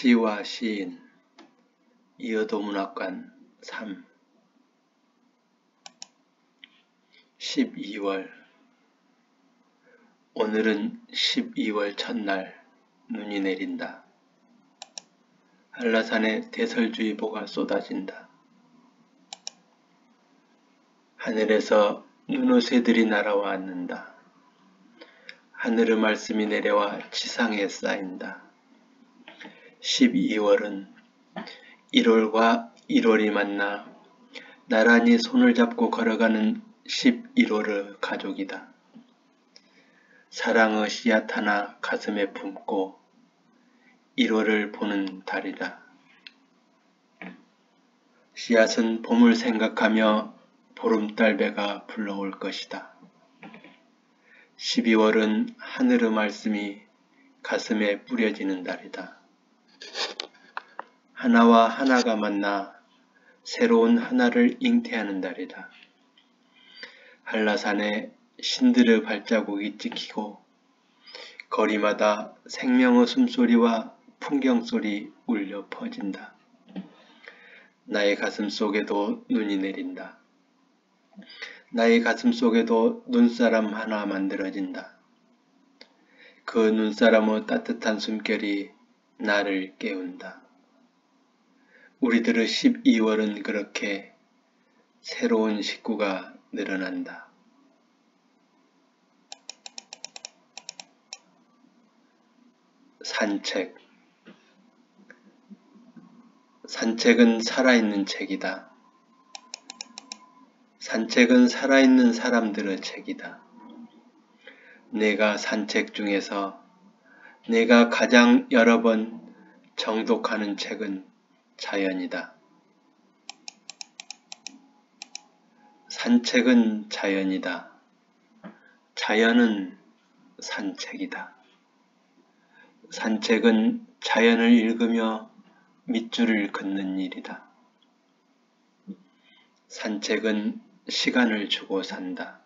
시와 시인 이어도문학관 3 12월 오늘은 12월 첫날 눈이 내린다. 한라산에 대설주의보가 쏟아진다. 하늘에서 눈오새들이 날아와 앉는다. 하늘의 말씀이 내려와 지상에 쌓인다. 12월은 1월과 1월이 만나 나란히 손을 잡고 걸어가는 11월의 가족이다. 사랑의 씨앗 하나 가슴에 품고 1월을 보는 달이다. 씨앗은 봄을 생각하며 보름달배가 불러올 것이다. 12월은 하늘의 말씀이 가슴에 뿌려지는 달이다. 하나와 하나가 만나 새로운 하나를 잉태하는 달이다. 한라산에 신들의 발자국이 찍히고 거리마다 생명의 숨소리와 풍경소리 울려 퍼진다. 나의 가슴 속에도 눈이 내린다. 나의 가슴 속에도 눈사람 하나 만들어진다. 그 눈사람의 따뜻한 숨결이 나를 깨운다. 우리들의 12월은 그렇게 새로운 식구가 늘어난다. 산책. 산책은 살아있는 책이다. 산책은 살아있는 사람들의 책이다. 내가 산책 중에서 내가 가장 여러 번 정독하는 책은 자연이다. 산책은 자연이다. 자연은 산책이다. 산책은 자연을 읽으며 밑줄을 긋는 일이다. 산책은 시간을 주고 산다.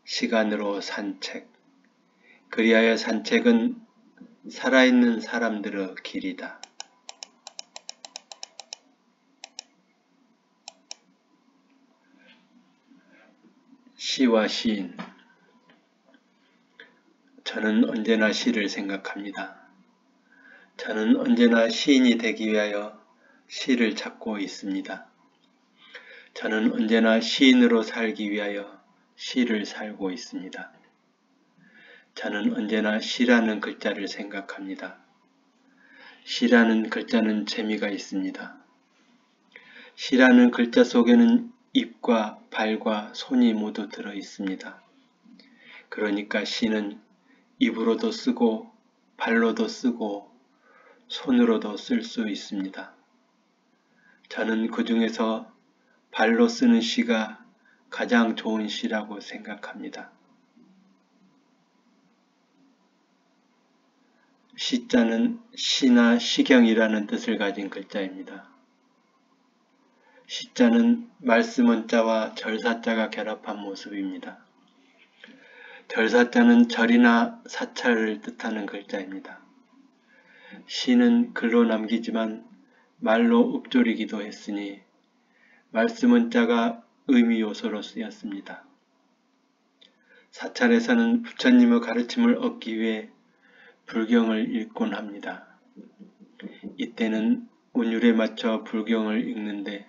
시간으로 산책. 그리하여 산책은 살아있는 사람들의 길이다. 시와 시인. 저는 언제나 시를 생각합니다. 저는 언제나 시인이 되기 위하여 시를 찾고 있습니다. 저는 언제나 시인으로 살기 위하여 시를 살고 있습니다. 저는 언제나 시라는 글자를 생각합니다. 시라는 글자는 재미가 있습니다. 시라는 글자 속에는 입과 발과 손이 모두 들어 있습니다. 그러니까 시는 입으로도 쓰고 발로도 쓰고 손으로도 쓸 수 있습니다. 저는 그 중에서 발로 쓰는 시가 가장 좋은 시라고 생각합니다. 시자는 시나 시경이라는 뜻을 가진 글자입니다. 시자는 말씀원자와 절사자가 결합한 모습입니다. 절사자는 절이나 사찰을 뜻하는 글자입니다. 시는 글로 남기지만 말로 읊조리기도 했으니 말씀원자가 의미 요소로 쓰였습니다. 사찰에서는 부처님의 가르침을 얻기 위해 불경을 읽곤 합니다. 이때는 운율에 맞춰 불경을 읽는데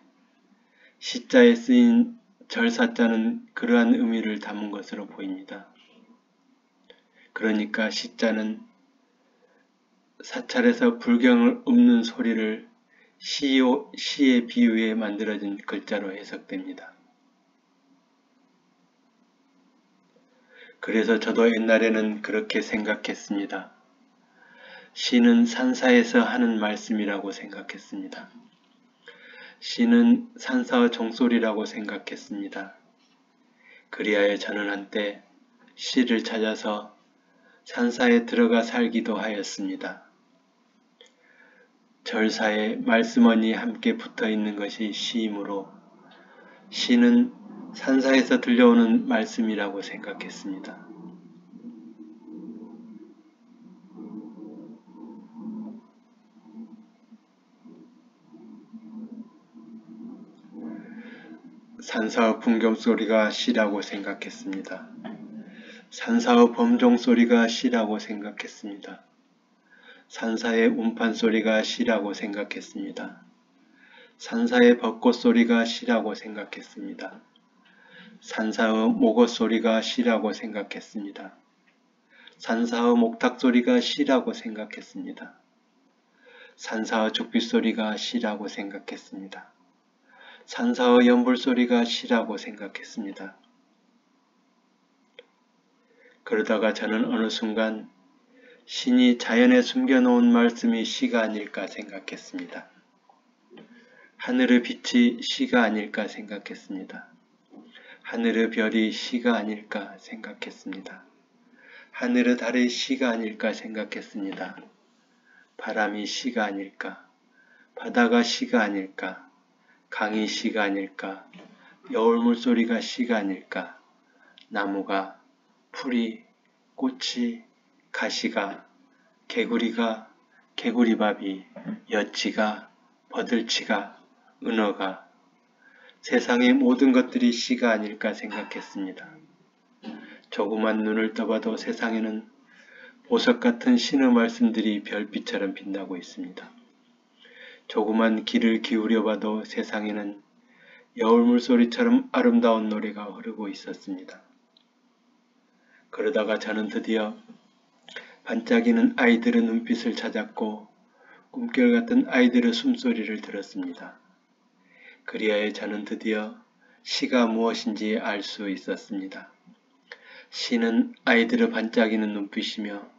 시자에 쓰인 절사자는 그러한 의미를 담은 것으로 보입니다. 그러니까 시자는 사찰에서 불경을 읊는 소리를 시에 비유해 만들어진 글자로 해석됩니다. 그래서 저도 옛날에는 그렇게 생각했습니다. 시는 산사에서 하는 말씀이라고 생각했습니다. 시는 산사의 종소리라고 생각했습니다. 그리하여 저는 한때 시를 찾아서 산사에 들어가 살기도 하였습니다. 절사에 말씀원이 함께 붙어 있는 것이 시이므로 시는 산사에서 들려오는 말씀이라고 생각했습니다. 산사의 풍경소리가 시라고 생각했습니다. 산사의 범종소리가 시라고 생각했습니다. 산사의 운판소리가 시라고 생각했습니다. 산사의 벚꽃소리가 시라고 생각했습니다. 산사의 목어소리가 시라고 생각했습니다. 산사의 목탁소리가 시라고 생각했습니다. 산사의 죽빗소리가 시라고 생각했습니다. 산사의 연불소리가 시라고 생각했습니다. 그러다가 저는 어느 순간 신이 자연에 숨겨놓은 말씀이 시가 아닐까 생각했습니다. 하늘의 빛이 시가 아닐까 생각했습니다. 하늘의 별이 시가 아닐까 생각했습니다. 하늘의 달이 시가 아닐까 생각했습니다. 바람이 시가 아닐까, 바다가 시가 아닐까, 강이 시가 아닐까, 여울 물소리가 시가 아닐까, 나무가, 풀이, 꽃이, 가시가, 개구리가, 개구리밥이, 여치가, 버들치가, 은어가, 세상의 모든 것들이 시가 아닐까 생각했습니다. 조그만 눈을 떠봐도 세상에는 보석 같은 신의 말씀들이 별빛처럼 빛나고 있습니다. 조그만 귀를 기울여 봐도 세상에는 여울물 소리처럼 아름다운 노래가 흐르고 있었습니다. 그러다가 저는 드디어 반짝이는 아이들의 눈빛을 찾았고 꿈결 같은 아이들의 숨소리를 들었습니다. 그리하여 저는 드디어 시가 무엇인지 알 수 있었습니다. 시는 아이들의 반짝이는 눈빛이며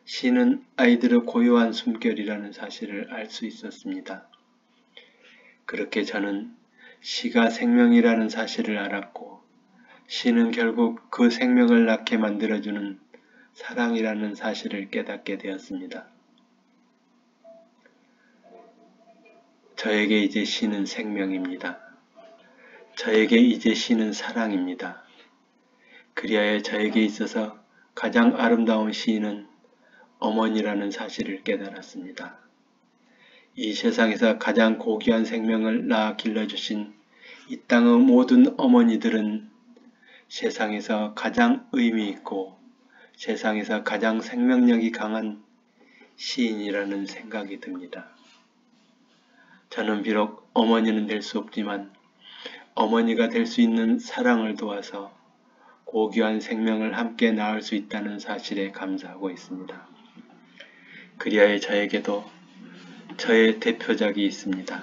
시는 아이들의 고요한 숨결이라는 사실을 알 수 있었습니다. 그렇게 저는 시가 생명이라는 사실을 알았고 시는 결국 그 생명을 낳게 만들어주는 사랑이라는 사실을 깨닫게 되었습니다. 저에게 이제 시는 생명입니다. 저에게 이제 시는 사랑입니다. 그리하여 저에게 있어서 가장 아름다운 시인은 어머니라는 사실을 깨달았습니다. 이 세상에서 가장 고귀한 생명을 낳아 길러주신 이 땅의 모든 어머니들은 세상에서 가장 의미 있고 세상에서 가장 생명력이 강한 시인이라는 생각이 듭니다. 저는 비록 어머니는 될 수 없지만 어머니가 될 수 있는 사랑을 도와서 고귀한 생명을 함께 낳을 수 있다는 사실에 감사하고 있습니다. 그리하여 저에게도 저의 대표작이 있습니다.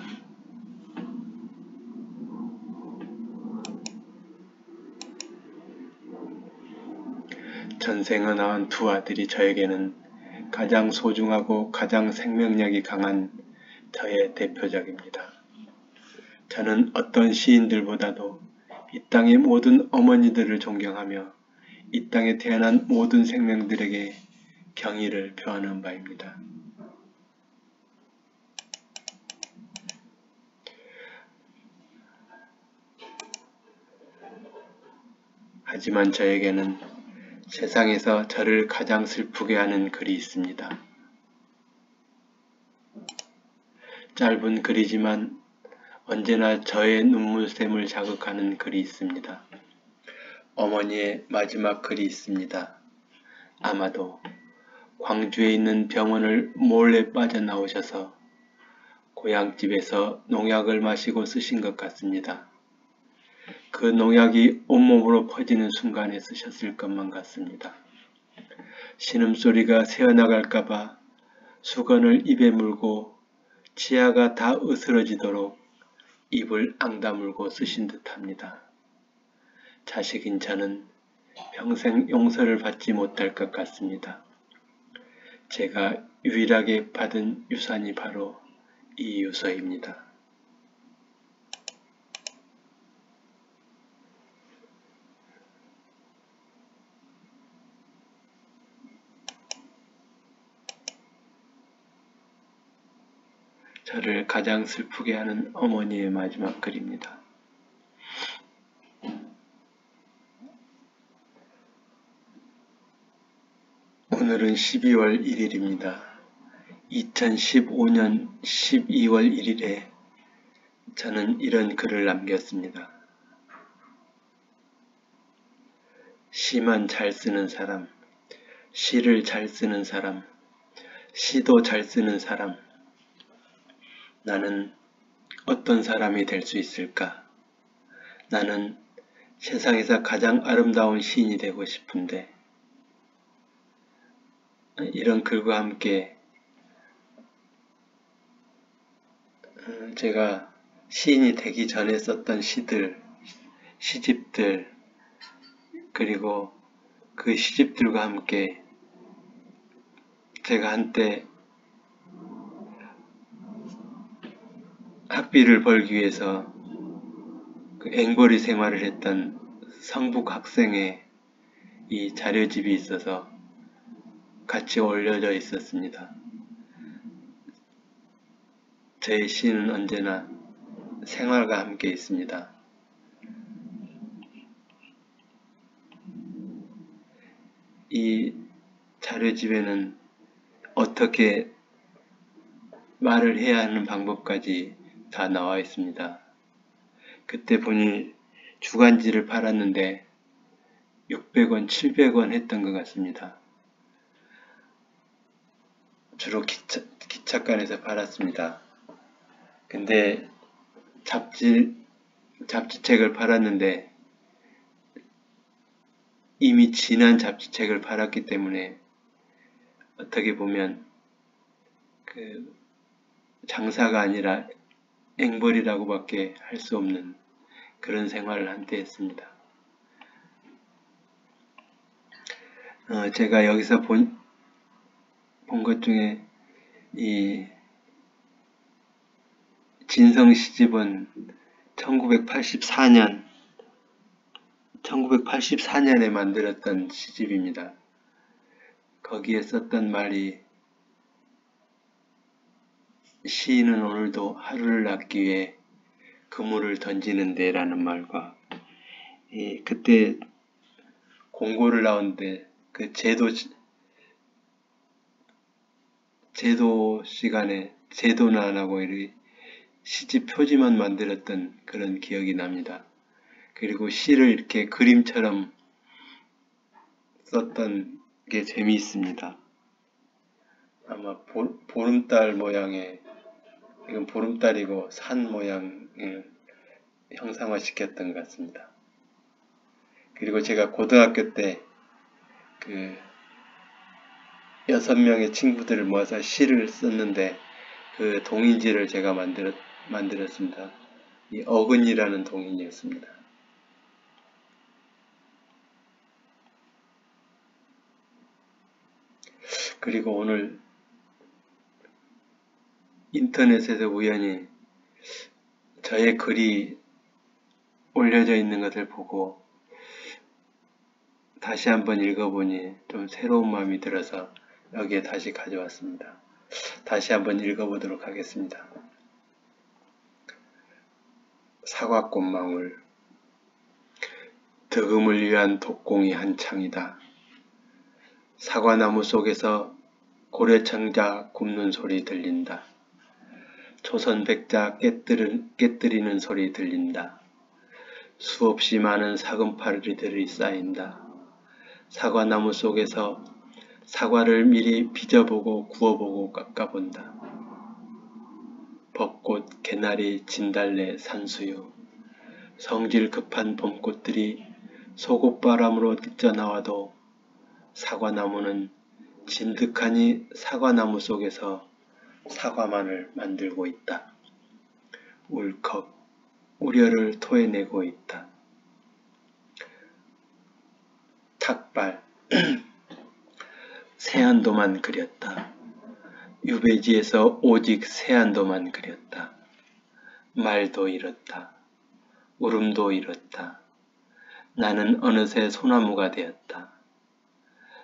전생에 낳은 두 아들이 저에게는 가장 소중하고 가장 생명력이 강한 저의 대표작입니다. 저는 어떤 시인들보다도 이 땅의 모든 어머니들을 존경하며 이 땅에 태어난 모든 생명들에게 경의를 표하는 바입니다. 하지만 저에게는 세상에서 저를 가장 슬프게 하는 글이 있습니다. 짧은 글이지만 언제나 저의 눈물샘을 자극하는 글이 있습니다. 어머니의 마지막 글이 있습니다. 아마도 광주에 있는 병원을 몰래 빠져나오셔서 고향집에서 농약을 마시고 쓰신 것 같습니다. 그 농약이 온몸으로 퍼지는 순간에 쓰셨을 것만 같습니다. 신음소리가 새어나갈까봐 수건을 입에 물고 치아가 다 으스러지도록 입을 앙다물고 쓰신 듯합니다. 자식인 저는 평생 용서를 받지 못할 것 같습니다. 제가 유일하게 받은 유산이 바로 이 유서입니다. 저를 가장 슬프게 하는 어머니의 마지막 글입니다. 오늘은 12월 1일입니다. 2015년 12월 1일에 저는 이런 글을 남겼습니다. 시만 잘 쓰는 사람, 시를 잘 쓰는 사람, 시도 잘 쓰는 사람, 나는 어떤 사람이 될 수 있을까? 나는 세상에서 가장 아름다운 시인이 되고 싶은데, 이런 글과 함께 제가 시인이 되기 전에 썼던 시들, 시집들, 그리고 그 시집들과 함께 제가 한때 학비를 벌기 위해서 그 앵벌이 생활을 했던 성북 학생의 이 자료집이 있어서 같이 올려져 있었습니다. 제 시는 언제나 생활과 함께 있습니다. 이 자료집에는 어떻게 말을 해야 하는 방법까지 다 나와 있습니다. 그때 보니 주간지를 팔았는데 600원, 700원 했던 것 같습니다. 주로 기차관에서 팔았습니다. 근데 잡지책을 팔았는데 이미 지난 잡지책을 팔았기 때문에 어떻게 보면 그 장사가 아니라 앵벌이라고밖에 할 수 없는 그런 생활을 한때 했습니다. 제가 여기서 본 것 중에 이 진성 시집은 1984년에 만들었던 시집입니다. 거기에 썼던 말이 시인은 오늘도 하루를 낳기 위해 그물을 던지는데 라는 말과 그때 공고를 나오는데 그 제도 시간에 제도는 안 하고 시집 표지만 만들었던 그런 기억이 납니다. 그리고 시를 이렇게 그림처럼 썼던 게 재미있습니다. 아마 보름달 모양의, 이건 보름달이고 산 모양을 형상화시켰던 것 같습니다. 그리고 제가 고등학교 때 그 6명의 친구들을 모아서 시를 썼는데 그 동인지를 제가 만들었습니다. 이 어근이라는 동인이었습니다. 그리고 오늘 인터넷에서 우연히 저의 글이 올려져 있는 것을 보고 다시 한번 읽어보니 좀 새로운 마음이 들어서 여기에 다시 가져왔습니다. 다시 한번 읽어보도록 하겠습니다. 사과꽃망울. 득음을 위한 독공이 한창이다. 사과나무 속에서 고래창자 굽는 소리 들린다. 초선백자 깨뜨리는 소리 들린다. 수없이 많은 사금파리들이 쌓인다. 사과나무 속에서 사과를 미리 빚어보고 구워보고 깎아본다. 벚꽃, 개나리, 진달래, 산수유, 성질 급한 봄꽃들이 속옷바람으로 뛰쳐나와도 사과나무는 진득하니 사과나무 속에서 사과만을 만들고 있다. 울컥 우려를 토해내고 있다. 탁발 새안도만 그렸다. 유배지에서 오직 새안도만 그렸다. 말도 이렇다. 울음도 이렇다. 나는 어느새 소나무가 되었다.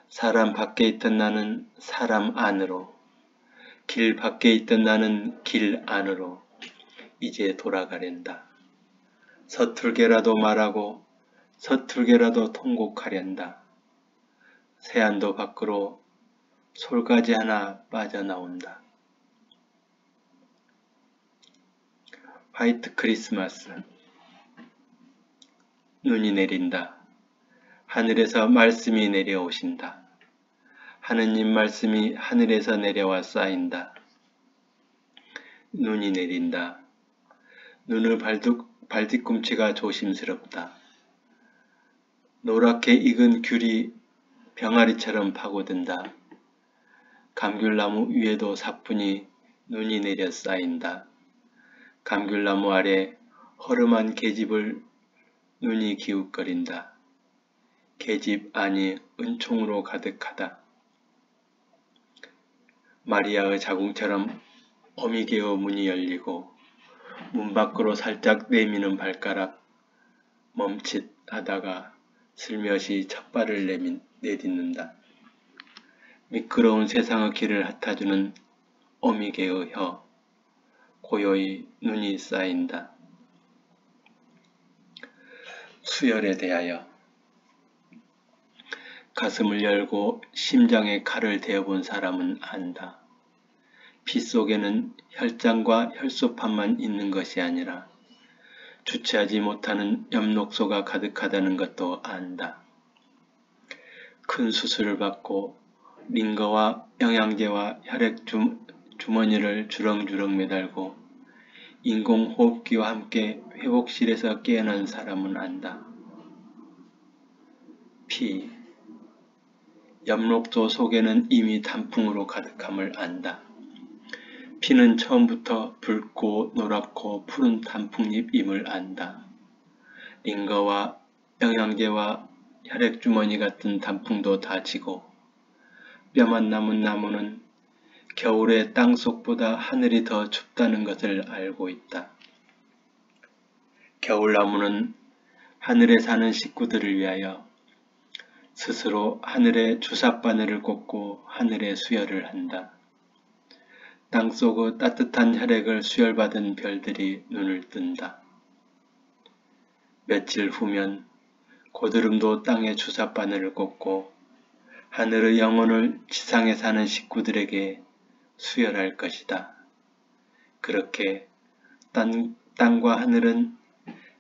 사람 밖에 있던 나는 사람 안으로, 길 밖에 있던 나는 길 안으로 이제 돌아가련다. 서툴게라도 말하고 서툴게라도 통곡하련다. 새안도 밖으로 솔가지 하나 빠져나온다. 화이트 크리스마스. 눈이 내린다. 하늘에서 말씀이 내려오신다. 하느님 말씀이 하늘에서 내려와 쌓인다. 눈이 내린다. 눈을 발뒤꿈치가 조심스럽다. 노랗게 익은 귤이 병아리처럼 파고든다. 감귤나무 위에도 사뿐히 눈이 내려 쌓인다. 감귤나무 아래 허름한 계집을 눈이 기웃거린다. 계집 안이 은총으로 가득하다. 마리아의 자궁처럼 어미개의 문이 열리고 문 밖으로 살짝 내미는 발가락 멈칫하다가 슬며시 첫 발을 내딛는다. 미끄러운 세상의 길을 핫아주는 어미개의 혀, 고요히 눈이 쌓인다. 수혈에 대하여 가슴을 열고 심장에 칼을 대어본 사람은 안다. 피 속에는 혈장과 혈소판만 있는 것이 아니라 주체하지 못하는 엽록소가 가득하다는 것도 안다. 큰 수술을 받고 링거와 영양제와 혈액 주머니를 주렁주렁 매달고 인공호흡기와 함께 회복실에서 깨어난 사람은 안다. 피, 엽록소 속에는 이미 단풍으로 가득함을 안다. 피는 처음부터 붉고 노랗고 푸른 단풍잎임을 안다. 링거와 영양제와 혈액주머니 같은 단풍도 다 지고 뼈만 남은 나무는 겨울의 땅속보다 하늘이 더 춥다는 것을 알고 있다. 겨울나무는 하늘에 사는 식구들을 위하여 스스로 하늘에 주삿바늘을 꽂고 하늘에 수혈을 한다. 땅속의 따뜻한 혈액을 수혈받은 별들이 눈을 뜬다. 며칠 후면 고드름도 땅에 주삿바늘을 꽂고 하늘의 영혼을 지상에 사는 식구들에게 수혈할 것이다. 그렇게 땅과 하늘은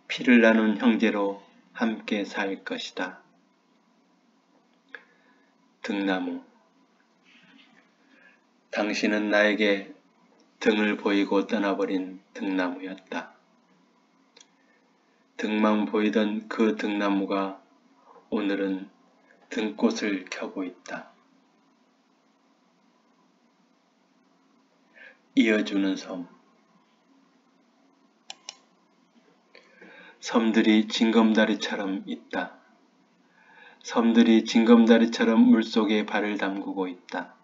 피를 나눈 형제로 함께 살 것이다. 등나무, 당신은 나에게 등을 보이고 떠나버린 등나무였다. 등만 보이던 그 등나무가 오늘은 등꽃을 켜고 있다. 이어주는 섬. 섬들이 징검다리처럼 있다. 섬들이 징검다리처럼 물속에 발을 담그고 있다.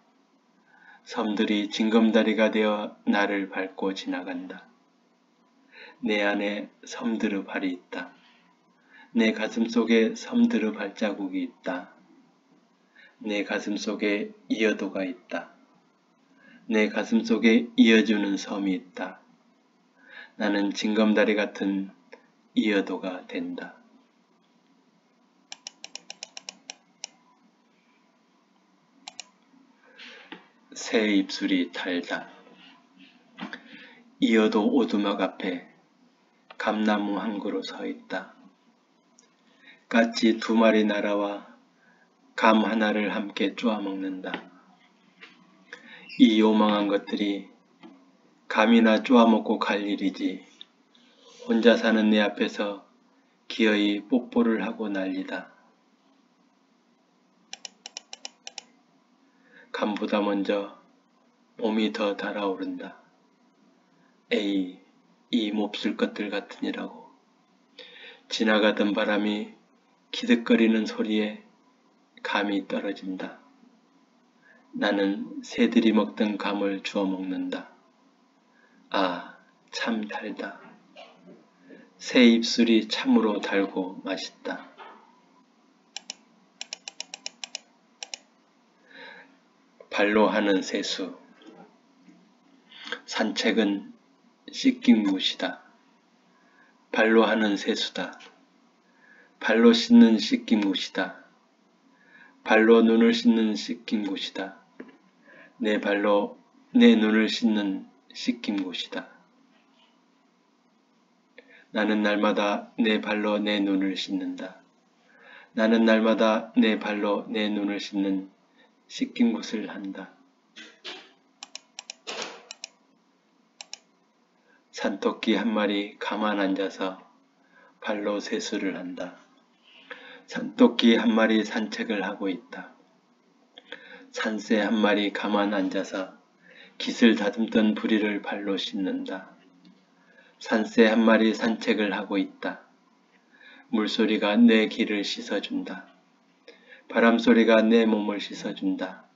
섬들이 징검다리가 되어 나를 밟고 지나간다. 내 안에 섬들의 발이 있다. 내 가슴 속에 섬들의 발자국이 있다. 내 가슴 속에 이어도가 있다. 내 가슴 속에 이어주는 섬이 있다. 나는 징검다리 같은 이어도가 된다. 새 입술이 달다. 이어도 오두막 앞에 감나무 한 그루 서 있다. 까치 2마리 날아와 감 하나를 함께 쪼아 먹는다. 이 요망한 것들이 감이나 쪼아 먹고 갈 일이지 혼자 사는 내 앞에서 기어이 뽀뽀를 하고 난리다. 감보다 먼저 몸이 더 달아오른다. 에이, 이 몹쓸 것들 같으니라고. 지나가던 바람이 기득거리는 소리에 감이 떨어진다. 나는 새들이 먹던 감을 주워 먹는다. 아, 참 달다. 새 입술이 참으로 달고 맛있다. 발로 하는 세수. 산책은 씻긴 굿이다. 발로 하는 세수다. 발로 씻는 씻긴 굿이다. 발로 눈을 씻는 씻긴 굿이다. 내 발로 내 눈을 씻는 씻긴 굿이다. 나는 날마다 내 발로 내 눈을 씻는다. 나는 날마다 내 발로 내 눈을 씻는 씻긴 굿을 한다. 산토끼 한 마리 가만 앉아서 발로 세수를 한다. 산토끼 한 마리 산책을 하고 있다. 산새 한 마리 가만 앉아서 깃을 다듬던 부리를 발로 씻는다. 산새 한 마리 산책을 하고 있다. 물소리가 내 귀를 씻어준다. 바람소리가 내 몸을 씻어준다.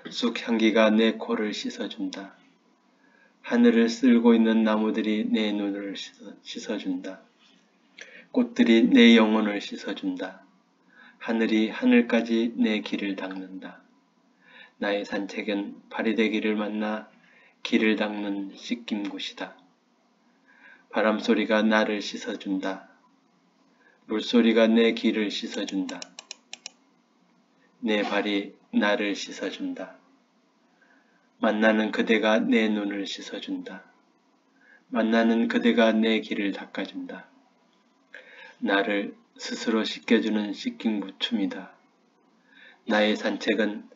쑥향기가 내 코를 씻어준다. 하늘을 쓸고 있는 나무들이 내 눈을 씻어준다. 꽃들이 내 영혼을 씻어준다. 하늘이 하늘까지 내 길을 닦는다. 나의 산책은 파리대기를 만나 길을 닦는 씻긴 곳이다. 바람소리가 나를 씻어준다. 물소리가 내 귀를 씻어준다. 내 발이 나를 씻어준다. 만나는 그대가 내 눈을 씻어준다. 만나는 그대가 내 길을 닦아준다. 나를 스스로 씻겨주는 씻긴 굿춤이다. 나의 산책은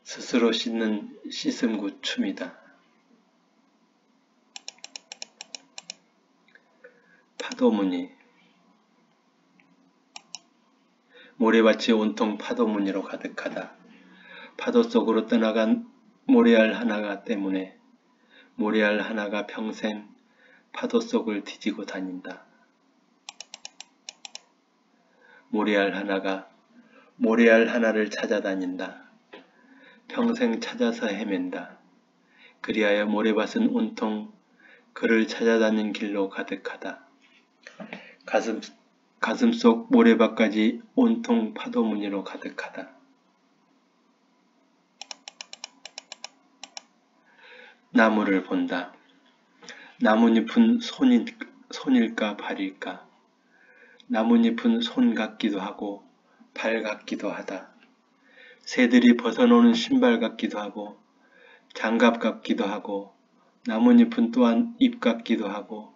스스로 씻는 씻음 굿춤이다. 파도무늬. 모래밭이 온통 파도무늬로 가득하다. 파도 속으로 떠나간 모래알 하나가 때문에 모래알 하나가 평생 파도 속을 뒤지고 다닌다. 모래알 하나가 모래알 하나를 찾아다닌다. 평생 찾아서 헤맨다. 그리하여 모래밭은 온통 그를 찾아다닌 길로 가득하다. 가슴 속 모래밭까지 온통 파도무늬로 가득하다. 나무를 본다. 나뭇잎은 손일까 발일까? 나뭇잎은 손 같기도 하고 발 같기도 하다. 새들이 벗어놓는 신발 같기도 하고 장갑 같기도 하고 나뭇잎은 또한 입 같기도 하고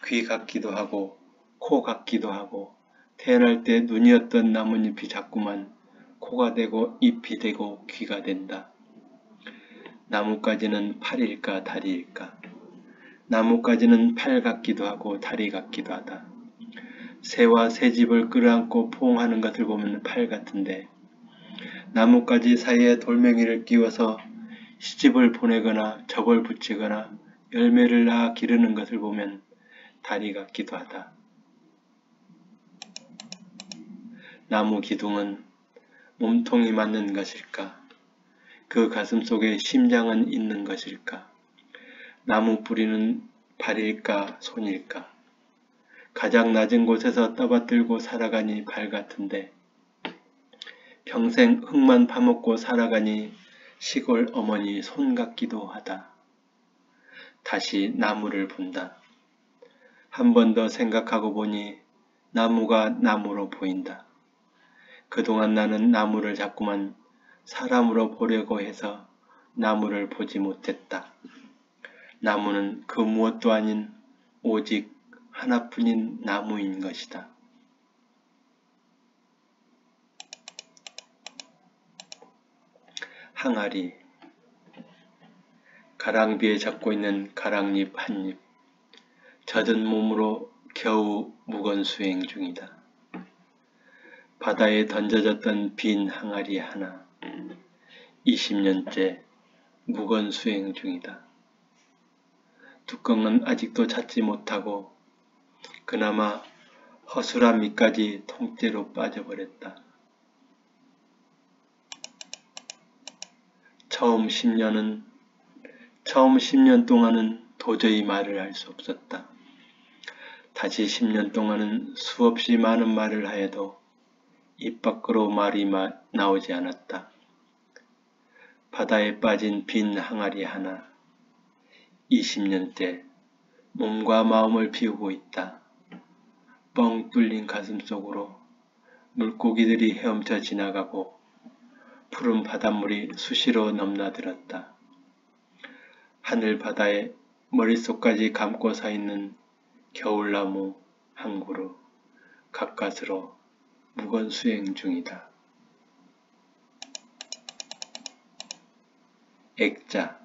귀 같기도 하고 코 같기도 하고 태어날 때 눈이었던 나뭇잎이 자꾸만 코가 되고 잎이 되고 귀가 된다. 나뭇가지는 팔일까 다리일까? 나뭇가지는 팔 같기도 하고 다리 같기도 하다. 새와 새집을 끌어안고 포옹하는 것을 보면 팔 같은데 나뭇가지 사이에 돌멩이를 끼워서 시집을 보내거나 접을 붙이거나 열매를 낳아 기르는 것을 보면 다리 같기도 하다. 나무 기둥은 몸통이 맞는 것일까? 그 가슴 속에 심장은 있는 것일까? 나무 뿌리는 발일까 손일까? 가장 낮은 곳에서 떠받들고 살아가니 발 같은데 평생 흙만 파먹고 살아가니 시골 어머니 손 같기도 하다. 다시 나무를 본다. 한 번 더 생각하고 보니 나무가 나무로 보인다. 그동안 나는 나무를 자꾸만 사람으로 보려고 해서 나무를 보지 못했다. 나무는 그 무엇도 아닌 오직 하나뿐인 나무인 것이다. 항아리. 가랑비에 잡고 있는 가랑잎 한 잎. 젖은 몸으로 겨우 무건수행 중이다. 바다에 던져졌던 빈 항아리 하나. 20년째 무건수행 중이다. 뚜껑은 아직도 찾지 못하고 그나마 허술한 밑까지 통째로 빠져버렸다. 처음 10년 동안은 도저히 말을 할 수 없었다. 다시 10년 동안은 수없이 많은 말을 하여도 입 밖으로 말이 나오지 않았다. 바다에 빠진 빈 항아리 하나. 20년째 몸과 마음을 비우고 있다. 뻥 뚫린 가슴 속으로 물고기들이 헤엄쳐 지나가고 푸른 바닷물이 수시로 넘나들었다. 하늘 바다에 머릿속까지 감고 서 있는 겨울나무 한 그루 가까스로 무건수행 중이다. 액자.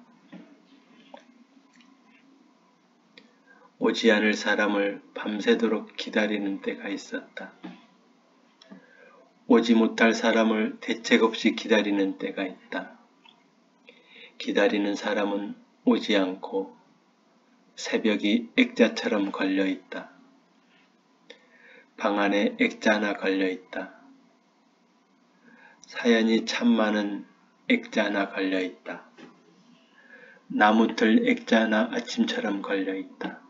오지 않을 사람을 밤새도록 기다리는 때가 있었다. 오지 못할 사람을 대책 없이 기다리는 때가 있다. 기다리는 사람은 오지 않고 새벽이 액자처럼 걸려있다. 방 안에 액자 하나 걸려있다. 사연이 참 많은 액자 하나 걸려있다. 나무틀 액자 하나 아침처럼 걸려있다.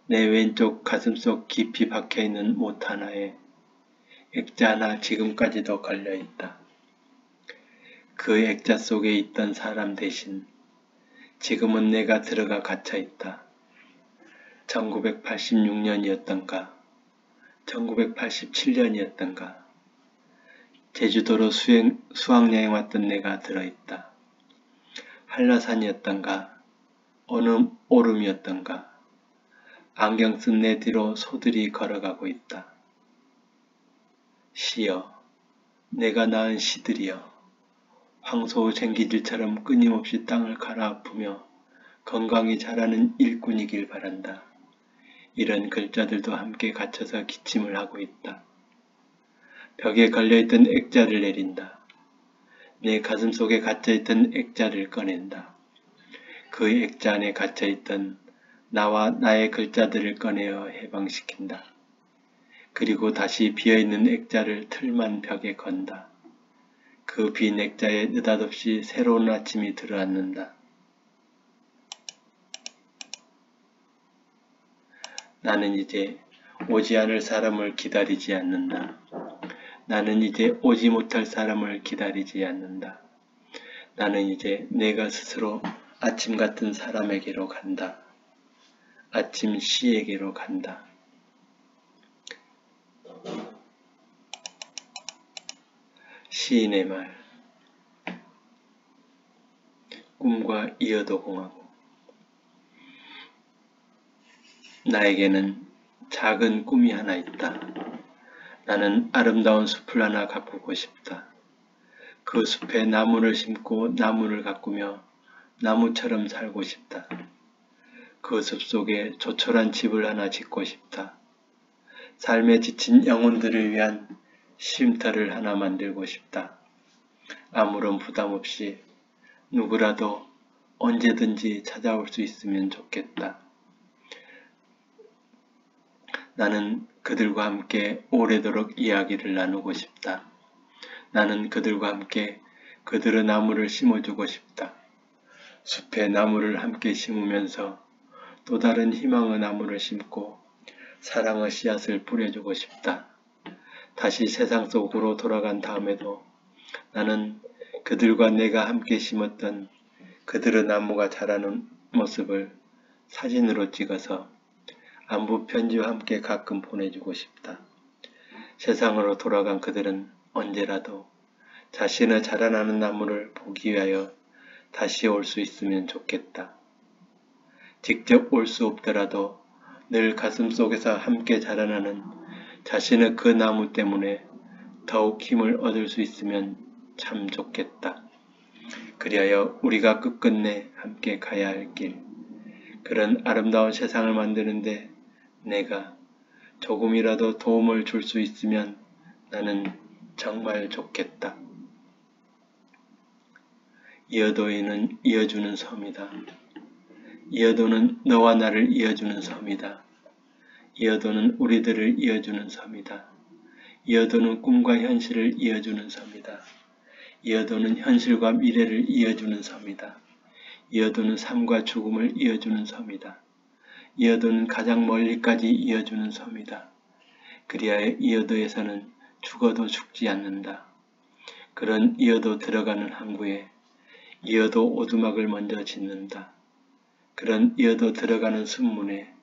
내 왼쪽 가슴속 깊이 박혀있는 못 하나에 액자 하나 지금까지도 걸려있다. 그 액자 속에 있던 사람 대신 지금은 내가 들어가 갇혀있다. 1986년이었던가 1987년이었던가 제주도로 수학여행 왔던 내가 들어있다. 한라산이었던가 어느 오름이었던가 안경 쓴 내 뒤로 소들이 걸어가고 있다. 시여, 내가 낳은 시들이여, 황소 쟁기질처럼 끊임없이 땅을 갈아엎으며 건강히 자라는 일꾼이길 바란다. 이런 글자들도 함께 갇혀서 기침을 하고 있다. 벽에 걸려있던 액자를 내린다. 내 가슴속에 갇혀있던 액자를 꺼낸다. 그 액자 안에 갇혀있던 나와 나의 글자들을 꺼내어 해방시킨다. 그리고 다시 비어있는 액자를 틀만 벽에 건다. 그 빈 액자에 느닷없이 새로운 아침이 들어앉는다. 나는 이제 오지 않을 사람을 기다리지 않는다. 나는 이제 오지 못할 사람을 기다리지 않는다. 나는 이제 내가 스스로 아침 같은 사람에게로 간다. 아침 시에게로 간다. 시인의 말. 꿈과 이어도 공하고. 나에게는 작은 꿈이 하나 있다. 나는 아름다운 숲을 하나 가꾸고 싶다. 그 숲에 나무를 심고 나무를 가꾸며 나무처럼 살고 싶다. 그 숲 속에 조촐한 집을 하나 짓고 싶다. 삶에 지친 영혼들을 위한 쉼터를 하나 만들고 싶다. 아무런 부담 없이 누구라도 언제든지 찾아올 수 있으면 좋겠다. 나는 그들과 함께 오래도록 이야기를 나누고 싶다. 나는 그들과 함께 그들의 나무를 심어주고 싶다. 숲에 나무를 함께 심으면서 또 다른 희망의 나무를 심고 사랑의 씨앗을 뿌려주고 싶다. 다시 세상 속으로 돌아간 다음에도 나는 그들과 내가 함께 심었던 그들의 나무가 자라는 모습을 사진으로 찍어서 안부 편지와 함께 가끔 보내주고 싶다. 세상으로 돌아간 그들은 언제라도 자신의 자라나는 나무를 보기 위하여 다시 올 수 있으면 좋겠다. 직접 올 수 없더라도 늘 가슴속에서 함께 자라나는 자신의 그 나무 때문에 더욱 힘을 얻을 수 있으면 참 좋겠다. 그리하여 우리가 끝끝내 함께 가야 할 길, 그런 아름다운 세상을 만드는데 내가 조금이라도 도움을 줄 수 있으면 나는 정말 좋겠다. 이어도에는 이어주는 섬이다. 이어도는 너와 나를 이어주는 섬이다. 이어도는 우리들을 이어주는 섬이다. 이어도는 꿈과 현실을 이어주는 섬이다. 이어도는 현실과 미래를 이어주는 섬이다. 이어도는 삶과 죽음을 이어주는 섬이다. 이어도는 가장 멀리까지 이어주는 섬이다. 그리하여 이어도에서는 죽어도 죽지 않는다. 그런 이어도 들어가는 항구에 이어도 오두막을 먼저 짓는다. 그런 이어도 들어가는 숲문에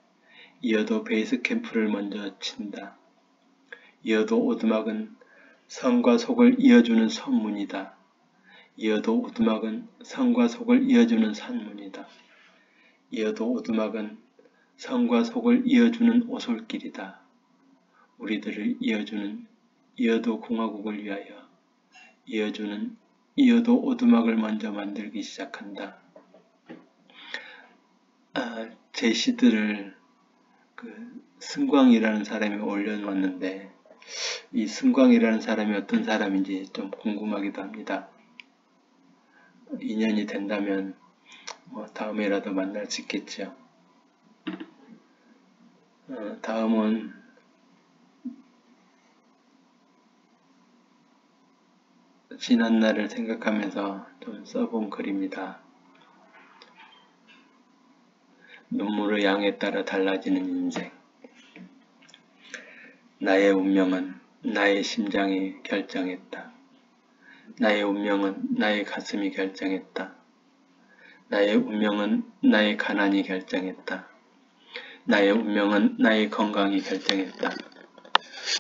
이어도 베이스 캠프를 먼저 친다. 이어도 오두막은 성과 속을 이어주는 선문이다. 이어도 오두막은 성과 속을 이어주는 산문이다. 이어도 오두막은 성과 속을 이어주는 오솔길이다. 우리들을 이어주는 이어도 공화국을 위하여 이어도 오두막을 먼저 만들기 시작한다. 제시들을 승광이라는 사람이 올려놓았는데 이 승광이라는 사람이 어떤 사람인지 좀 궁금하기도 합니다. 인연이 된다면 다음에라도 만날 수 있겠죠. 다음은 지난날을 생각하면서 좀 써본 글입니다. 눈물의 양에 따라 달라지는 인생. 나의 운명은 나의 심장이 결정했다. 나의 운명은 나의 가슴이 결정했다. 나의 운명은 나의 가난이 결정했다. 나의 운명은 나의 건강이 결정했다.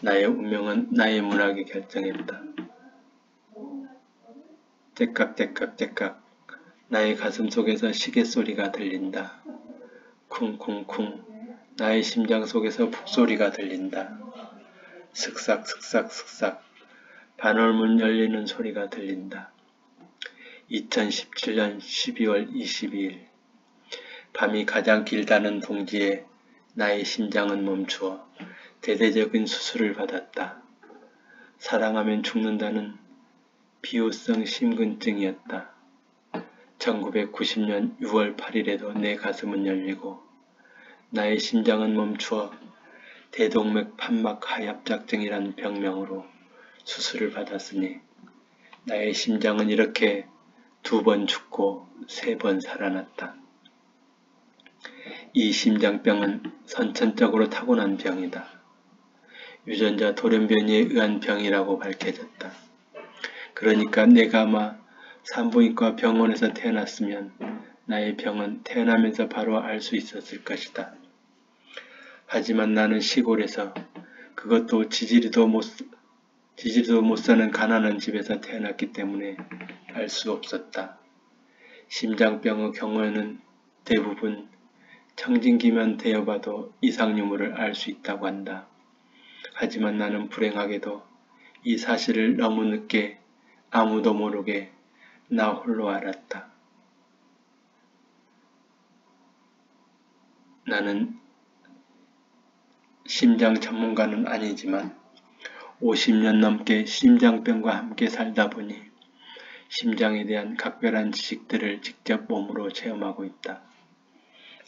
나의 운명은 나의 문학이 결정했다. 째깍째깍째깍 나의 가슴 속에서 시계 소리가 들린다. 쿵쿵쿵 나의 심장 속에서 북소리가 들린다. 슥싹슥싹슥싹 반월문 열리는 소리가 들린다. 2017년 12월 22일 밤이 가장 길다는 동지에 나의 심장은 멈추어 대대적인 수술을 받았다. 사랑하면 죽는다는 비후성 심근증이었다. 1990년 6월 8일에도 내 가슴은 열리고 나의 심장은 멈추어 대동맥 판막 하엽작증이란 병명으로 수술을 받았으니 나의 심장은 이렇게 2번 죽고 3번 살아났다. 이 심장병은 선천적으로 타고난 병이다. 유전자 돌연변이에 의한 병이라고 밝혀졌다. 그러니까 내가 아마 산부인과 병원에서 태어났으면 나의 병은 태어나면서 바로 알 수 있었을 것이다. 하지만 나는 시골에서 그것도 지지리도 못 사는 가난한 집에서 태어났기 때문에 알 수 없었다. 심장병의 경우에는 대부분 청진기만 되어봐도 이상 유무를 알 수 있다고 한다. 하지만 나는 불행하게도 이 사실을 너무 늦게 아무도 모르게 나 홀로 알았다. 나는 심장 전문가는 아니지만 50년 넘게 심장병과 함께 살다 보니 심장에 대한 각별한 지식들을 직접 몸으로 체험하고 있다.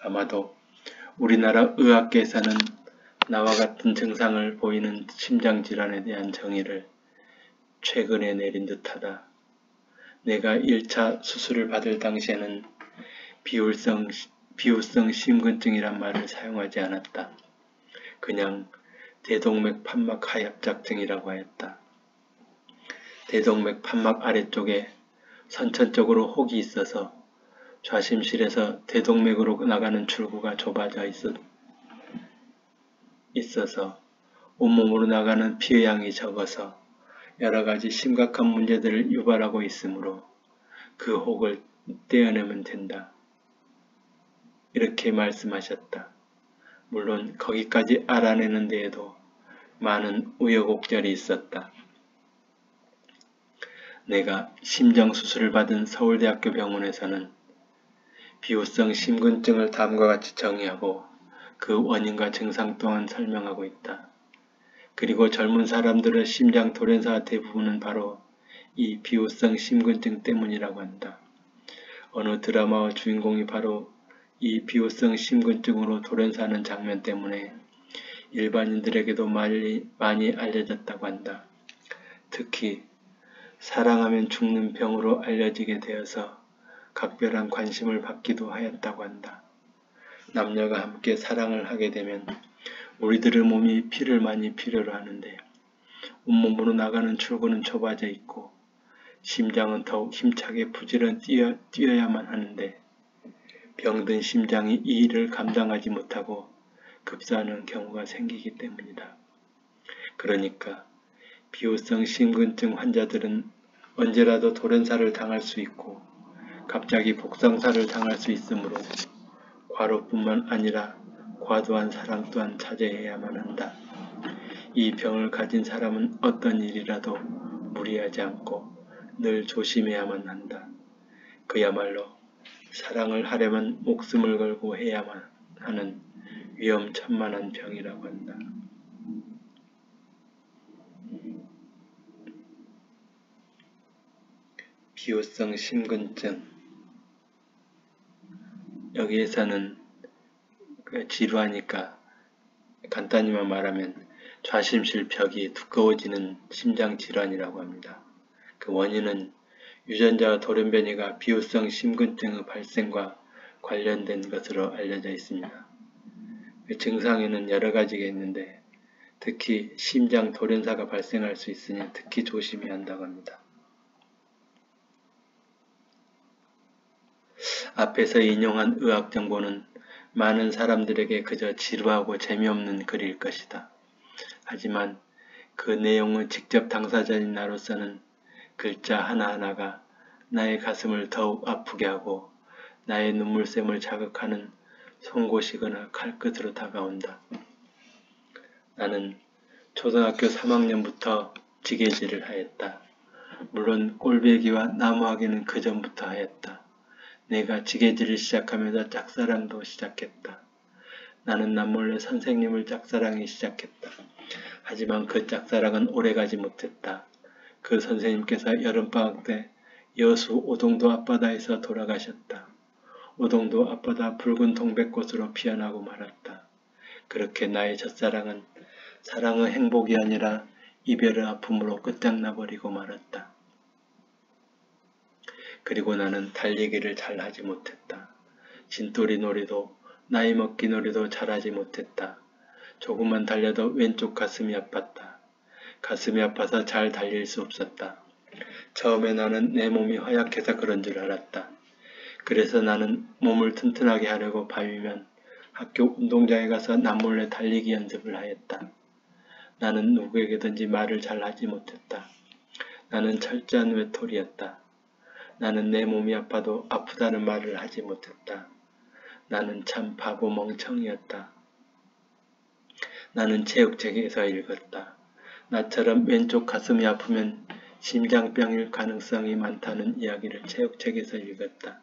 아마도 우리나라 의학계에서는 나와 같은 증상을 보이는 심장질환에 대한 정의를 최근에 내린 듯하다. 내가 1차 수술을 받을 당시에는 비후성 심근증이란 말을 사용하지 않았다. 그냥 대동맥 판막 하엽작증이라고 하였다. 대동맥 판막 아래쪽에 선천적으로 혹이 있어서 좌심실에서 대동맥으로 나가는 출구가 좁아져 있어서 온몸으로 나가는 피의 양이 적어서 여러가지 심각한 문제들을 유발하고 있으므로 그 혹을 떼어내면 된다. 이렇게 말씀하셨다. 물론 거기까지 알아내는 데에도 많은 우여곡절이 있었다. 내가 심장수술을 받은 서울대학교 병원에서는 비후성 심근증을 다음과 같이 정의하고 그 원인과 증상 또한 설명하고 있다. 그리고 젊은 사람들의 심장 돌연사 대부분은 바로 이 비후성 심근증 때문이라고 한다. 어느 드라마의 주인공이 바로 이 비후성 심근증으로 돌연사하는 장면 때문에 일반인들에게도 많이 알려졌다고 한다. 특히 사랑하면 죽는 병으로 알려지게 되어서 각별한 관심을 받기도 하였다고 한다. 남녀가 함께 사랑을 하게 되면 우리들의 몸이 피를 많이 필요로 하는데 온몸으로 나가는 출구는 좁아져 있고 심장은 더욱 힘차게 부지런히 뛰어야만 하는데 병든 심장이 이 일을 감당하지 못하고 급사하는 경우가 생기기 때문이다. 그러니까 비후성 심근증 환자들은 언제라도 돌연사를 당할 수 있고 갑자기 복상사를 당할 수 있으므로 과로뿐만 아니라 과도한 사랑 또한 자제해야만 한다. 이 병을 가진 사람은 어떤 일이라도 무리하지 않고 늘 조심해야만 한다. 그야말로 사랑을 하려면 목숨을 걸고 해야만 하는 위험천만한 병이라고 한다. 비호성 심근증. 여기에서는 지루하니까 간단히만 말하면 좌심실벽이 두꺼워지는 심장질환이라고 합니다. 그 원인은 유전자 돌연변이가 비호성 심근증의 발생과 관련된 것으로 알려져 있습니다. 그 증상에는 여러 가지가 있는데 특히 심장 돌연사가 발생할 수 있으니 특히 조심해야 한다고 합니다. 앞에서 인용한 의학 정보는 많은 사람들에게 그저 지루하고 재미없는 글일 것이다. 하지만 그 내용을 직접 당사자인 나로서는 글자 하나하나가 나의 가슴을 더욱 아프게 하고 나의 눈물샘을 자극하는 송곳이거나 칼끝으로 다가온다. 나는 초등학교 3학년부터 지게질을 하였다. 물론 꼴배기와 나무하기는 그 전부터 하였다. 내가 지게질을 시작하면서 짝사랑도 시작했다. 나는 남몰래 선생님을 짝사랑이 시작했다. 하지만 그 짝사랑은 오래가지 못했다. 그 선생님께서 여름방학 때 여수 오동도 앞바다에서 돌아가셨다. 오동도 앞바다 붉은 동백꽃으로 피어나고 말았다. 그렇게 나의 첫사랑은 사랑의 행복이 아니라 이별의 아픔으로 끝장나버리고 말았다. 그리고 나는 달리기를 잘하지 못했다. 진돌이 놀이도 나이 먹기 놀이도 잘하지 못했다. 조금만 달려도 왼쪽 가슴이 아팠다. 가슴이 아파서 잘 달릴 수 없었다. 처음에 나는 내 몸이 허약해서 그런 줄 알았다. 그래서 나는 몸을 튼튼하게 하려고 밤이면 학교 운동장에 가서 남몰래 달리기 연습을 하였다. 나는 누구에게든지 말을 잘하지 못했다. 나는 철저한 외톨이였다. 나는 내 몸이 아파도 아프다는 말을 하지 못했다. 나는 참 바보 멍청이였다. 나는 체육책에서 읽었다. 나처럼 왼쪽 가슴이 아프면 심장병일 가능성이 많다는 이야기를 체육책에서 읽었다.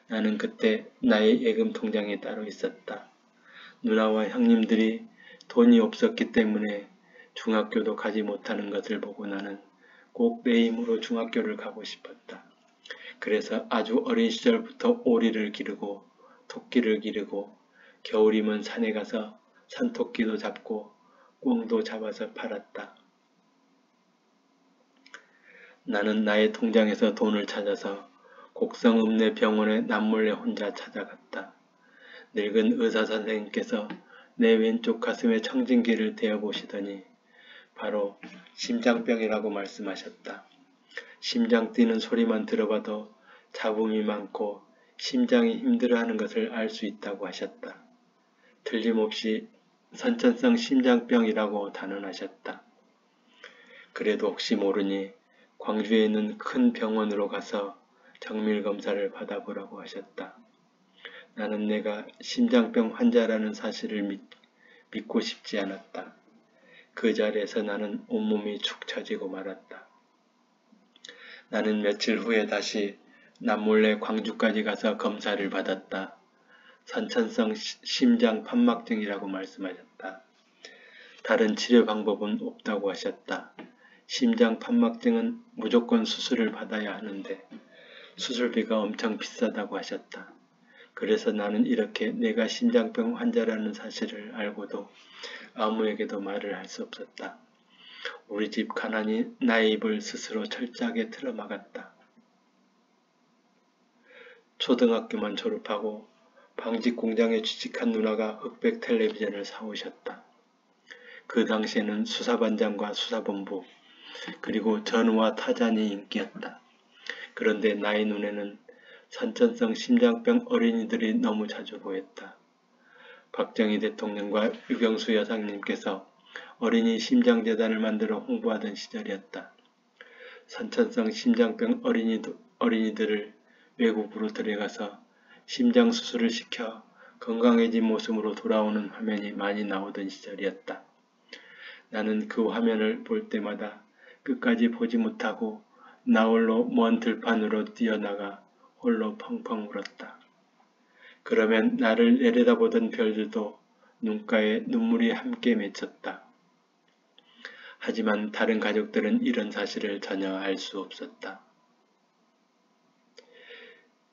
나는 그때 나의 예금 통장에 따로 있었다. 누나와 형님들이 돈이 없었기 때문에 중학교도 가지 못하는 것을 보고 나는 꼭 내 힘으로 중학교를 가고 싶었다. 그래서 아주 어린 시절부터 오리를 기르고 토끼를 기르고 겨울이면 산에 가서 산토끼도 잡고 꿩도 잡아서 팔았다. 나는 나의 통장에서 돈을 찾아서 곡성읍내 병원에 남몰래 혼자 찾아갔다. 늙은 의사 선생님께서 내 왼쪽 가슴에 청진기를 대어보시더니 바로 심장병이라고 말씀하셨다. 심장 뛰는 소리만 들어봐도 잡음이 많고 심장이 힘들어하는 것을 알 수 있다고 하셨다. 틀림없이 선천성 심장병이라고 단언하셨다. 그래도 혹시 모르니 광주에 있는 큰 병원으로 가서 정밀검사를 받아보라고 하셨다. 나는 내가 심장병 환자라는 사실을 믿고 싶지 않았다. 그 자리에서 나는 온몸이 축 처지고 말았다. 나는 며칠 후에 다시 남몰래 광주까지 가서 검사를 받았다. 선천성 심장 판막증이라고 말씀하셨다. 다른 치료 방법은 없다고 하셨다. 심장 판막증은 무조건 수술을 받아야 하는데 수술비가 엄청 비싸다고 하셨다. 그래서 나는 이렇게 내가 심장병 환자라는 사실을 알고도 아무에게도 말을 할 수 없었다. 우리 집 가난이 나의 입을 스스로 철저하게 틀어막았다. 초등학교만 졸업하고 방직 공장에 취직한 누나가 흑백 텔레비전을 사오셨다. 그 당시에는 수사반장과 수사본부 그리고 전우와 타잔이 인기였다. 그런데 나의 눈에는 선천성 심장병 어린이들이 너무 자주 보였다. 박정희 대통령과 유경수 여사님께서 어린이 심장재단을 만들어 홍보하던 시절이었다. 선천성 심장병 어린이들을 외국으로 데려가서 심장 수술을 시켜 건강해진 모습으로 돌아오는 화면이 많이 나오던 시절이었다. 나는 그 화면을 볼 때마다 끝까지 보지 못하고 나 홀로 먼 들판으로 뛰어나가 홀로 펑펑 울었다. 그러면 나를 내려다보던 별들도 눈가에 눈물이 함께 맺혔다. 하지만 다른 가족들은 이런 사실을 전혀 알 수 없었다.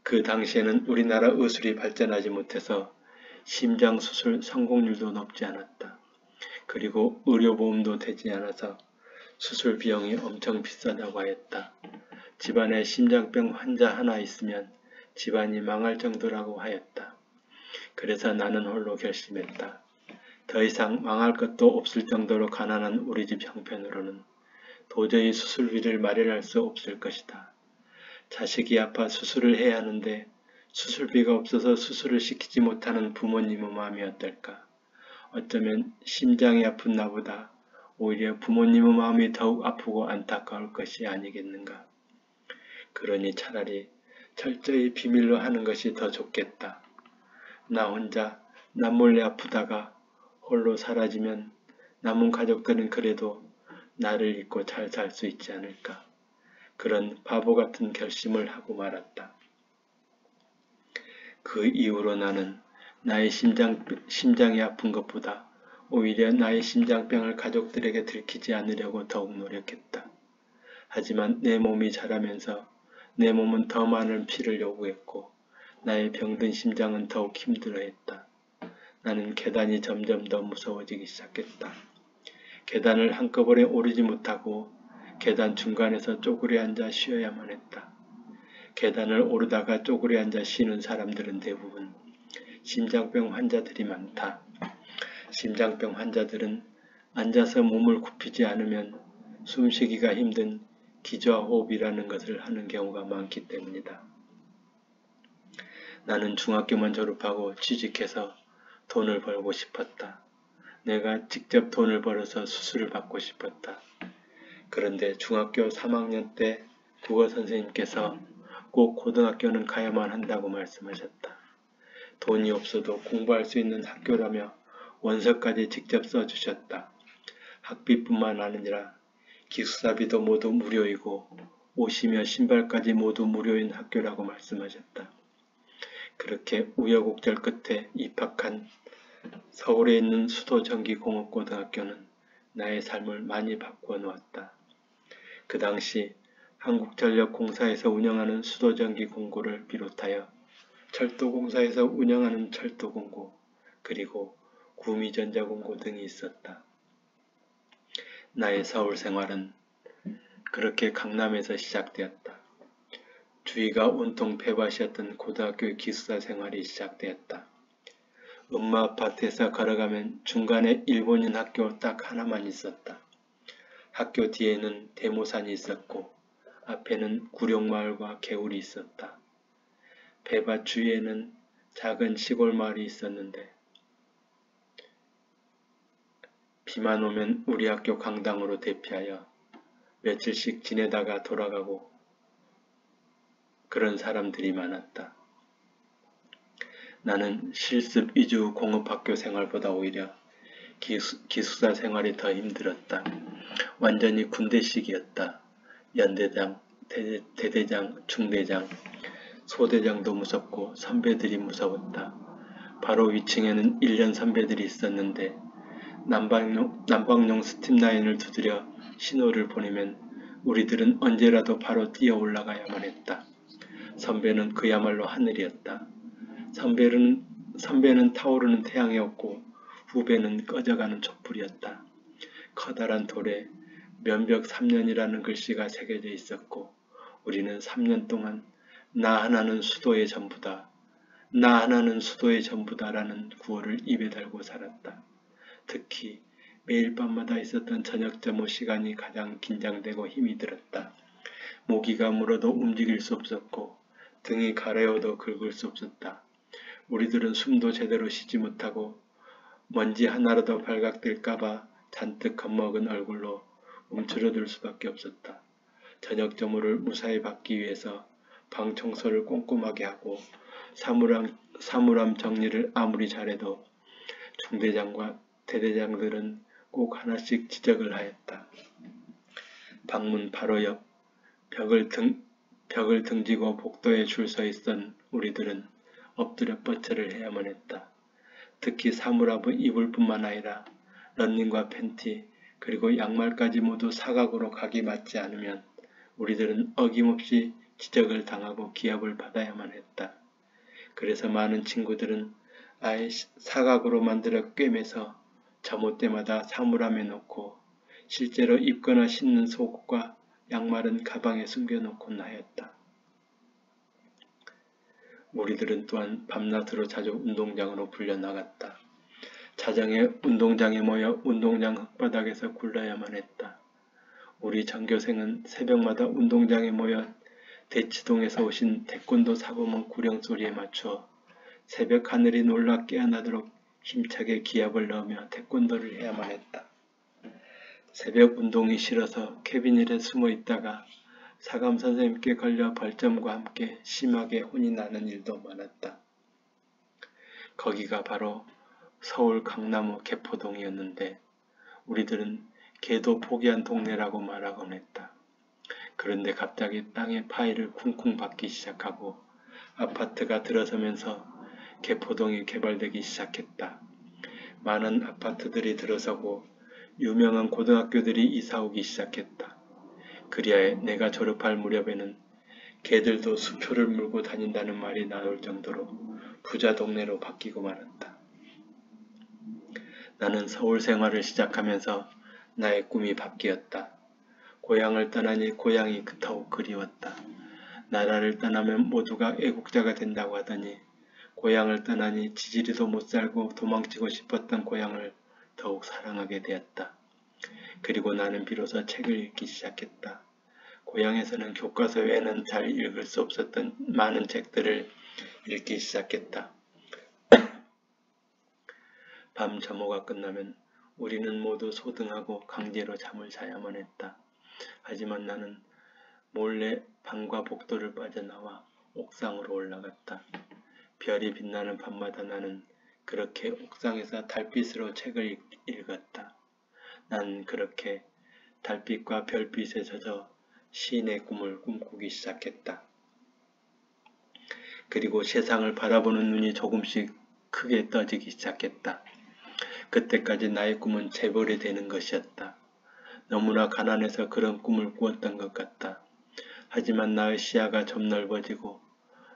그 당시에는 우리나라 의술이 발전하지 못해서 심장수술 성공률도 높지 않았다. 그리고 의료보험도 되지 않아서 수술 비용이 엄청 비싸다고 하였다. 집안에 심장병 환자 하나 있으면 집안이 망할 정도라고 하였다. 그래서 나는 홀로 결심했다. 더 이상 망할 것도 없을 정도로 가난한 우리 집 형편으로는 도저히 수술비를 마련할 수 없을 것이다. 자식이 아파 수술을 해야 하는데 수술비가 없어서 수술을 시키지 못하는 부모님의 마음이 어떨까? 어쩌면 심장이 아픈 나보다 오히려 부모님의 마음이 더욱 아프고 안타까울 것이 아니겠는가. 그러니 차라리 철저히 비밀로 하는 것이 더 좋겠다. 나 혼자 남몰래 아프다가 홀로 사라지면 남은 가족들은 그래도 나를 잊고 잘 살 수 있지 않을까. 그런 바보 같은 결심을 하고 말았다. 그 이후로 나는 나의 심장이 아픈 것보다 오히려 나의 심장병을 가족들에게 들키지 않으려고 더욱 노력했다. 하지만 내 몸이 자라면서 내 몸은 더 많은 피를 요구했고 나의 병든 심장은 더욱 힘들어했다. 나는 계단이 점점 더 무서워지기 시작했다. 계단을 한꺼번에 오르지 못하고 계단 중간에서 쪼그려 앉아 쉬어야만 했다. 계단을 오르다가 쪼그려 앉아 쉬는 사람들은 대부분 심장병 환자들이 많다. 심장병 환자들은 앉아서 몸을 굽히지 않으면 숨쉬기가 힘든 기저호흡이라는 것을 하는 경우가 많기 때문이다. 나는 중학교만 졸업하고 취직해서 돈을 벌고 싶었다. 내가 직접 돈을 벌어서 수술을 받고 싶었다. 그런데 중학교 3학년 때 국어 선생님께서 꼭 고등학교는 가야만 한다고 말씀하셨다. 돈이 없어도 공부할 수 있는 학교라며 원서까지 직접 써주셨다. 학비뿐만 아니라 기숙사비도 모두 무료이고 옷이며 신발까지 모두 무료인 학교라고 말씀하셨다. 그렇게 우여곡절 끝에 입학한 서울에 있는 수도전기공업고등학교는 나의 삶을 많이 바꾸어 놓았다. 그 당시 한국전력공사에서 운영하는 수도전기공고를 비롯하여 철도공사에서 운영하는 철도공고, 그리고 구미전자공고 등이 있었다. 나의 서울 생활은 그렇게 강남에서 시작되었다. 주위가 온통 폐밭이었던 고등학교의 기숙사 생활이 시작되었다. 엄마 아파트에서 걸어가면 중간에 일본인 학교 딱 하나만 있었다. 학교 뒤에는 대모산이 있었고 앞에는 구룡마을과 개울이 있었다. 폐밭 주위에는 작은 시골 마을이 있었는데 비만 오면 우리 학교 강당으로 대피하여 며칠씩 지내다가 돌아가고 그런 사람들이 많았다. 나는 실습 위주 공업학교 생활보다 오히려 기숙사 생활이 더 힘들었다. 완전히 군대식이었다. 연대장, 대대장, 중대장, 소대장도 무섭고 선배들이 무서웠다. 바로 위층에는 1년 선배들이 있었는데 난방용 스팀라인을 두드려 신호를 보내면 우리들은 언제라도 바로 뛰어 올라가야만 했다. 선배는 그야말로 하늘이었다. 선배는 타오르는 태양이었고 후배는 꺼져가는 촛불이었다. 커다란 돌에 면벽 3년이라는 글씨가 새겨져 있었고 우리는 3년 동안 나 하나는 수도의 전부다. 나 하나는 수도의 전부다라는 구호를 입에 달고 살았다. 특히 매일 밤마다 있었던 저녁 점호 시간이 가장 긴장되고 힘이 들었다. 모기가 물어도 움직일 수 없었고 등이 가려워도 긁을 수 없었다. 우리들은 숨도 제대로 쉬지 못하고 먼지 하나라도 발각될까봐 잔뜩 겁먹은 얼굴로 움츠러들 수밖에 없었다. 저녁 점호를 무사히 받기 위해서 방 청소를 꼼꼼하게 하고 사물함 정리를 아무리 잘해도 중대장과 대대장들은 꼭 하나씩 지적을 하였다. 방문 바로 옆 벽을 등지고 복도에 줄 서 있던 우리들은 엎드려 뻗쳐를 해야만 했다. 특히 사물함을 입을 뿐만 아니라 런닝과 팬티 그리고 양말까지 모두 사각으로 각이 맞지 않으면 우리들은 어김없이 지적을 당하고 기합을 받아야만 했다. 그래서 많은 친구들은 아예 사각으로 만들어 꿰매서 잠옷 때마다 사물함에 넣고 실제로 입거나 신는 속옷과 양말은 가방에 숨겨놓곤 하였다. 우리들은 또한 밤낮으로 자주 운동장으로 불려나갔다. 자정에 운동장에 모여 운동장 흙바닥에서 굴러야만 했다. 우리 전교생은 새벽마다 운동장에 모여 대치동에서 오신 태권도 사범원 구령소리에 맞추어 새벽 하늘이 놀라 깨어나도록 힘차게 기합을 넣으며 태권도를 해야만 했다. 새벽 운동이 싫어서 캐비닛에 숨어 있다가 사감 선생님께 걸려 벌점과 함께 심하게 혼이 나는 일도 많았다. 거기가 바로 서울 강남구 개포동이었는데 우리들은 개도 포기한 동네라고 말하곤 했다. 그런데 갑자기 땅에 파이를 쿵쿵 박기 시작하고 아파트가 들어서면서 개포동이 개발되기 시작했다. 많은 아파트들이 들어서고 유명한 고등학교들이 이사오기 시작했다. 그리하여 내가 졸업할 무렵에는 개들도 수표를 물고 다닌다는 말이 나올 정도로 부자 동네로 바뀌고 말았다. 나는 서울 생활을 시작하면서 나의 꿈이 바뀌었다. 고향을 떠나니 고향이 더욱 그리웠다. 나라를 떠나면 모두가 애국자가 된다고 하더니 고향을 떠나니 지지리도 못 살고 도망치고 싶었던 고향을 더욱 사랑하게 되었다. 그리고 나는 비로소 책을 읽기 시작했다. 고향에서는 교과서 외에는 잘 읽을 수 없었던 많은 책들을 읽기 시작했다. 밤 점호가 끝나면 우리는 모두 소등하고 강제로 잠을 자야만 했다. 하지만 나는 몰래 방과 복도를 빠져나와 옥상으로 올라갔다. 별이 빛나는 밤마다 나는 그렇게 옥상에서 달빛으로 책을 읽었다. 난 그렇게 달빛과 별빛에 젖어 시인의 꿈을 꿈꾸기 시작했다. 그리고 세상을 바라보는 눈이 조금씩 크게 떠지기 시작했다. 그때까지 나의 꿈은 재벌이 되는 것이었다. 너무나 가난해서 그런 꿈을 꾸었던 것 같다. 하지만 나의 시야가 좀 넓어지고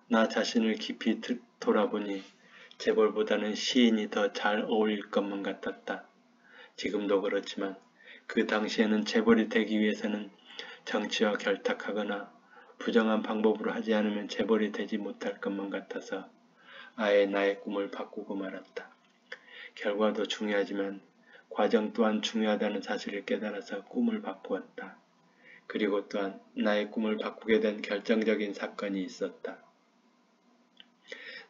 나 자신을 깊이 돌아보니 재벌보다는 시인이 더 잘 어울릴 것만 같았다. 지금도 그렇지만 그 당시에는 재벌이 되기 위해서는 정치와 결탁하거나 부정한 방법으로 하지 않으면 재벌이 되지 못할 것만 같아서 아예 나의 꿈을 바꾸고 말았다. 결과도 중요하지만 과정 또한 중요하다는 사실을 깨달아서 꿈을 바꾸었다. 그리고 또한 나의 꿈을 바꾸게 된 결정적인 사건이 있었다.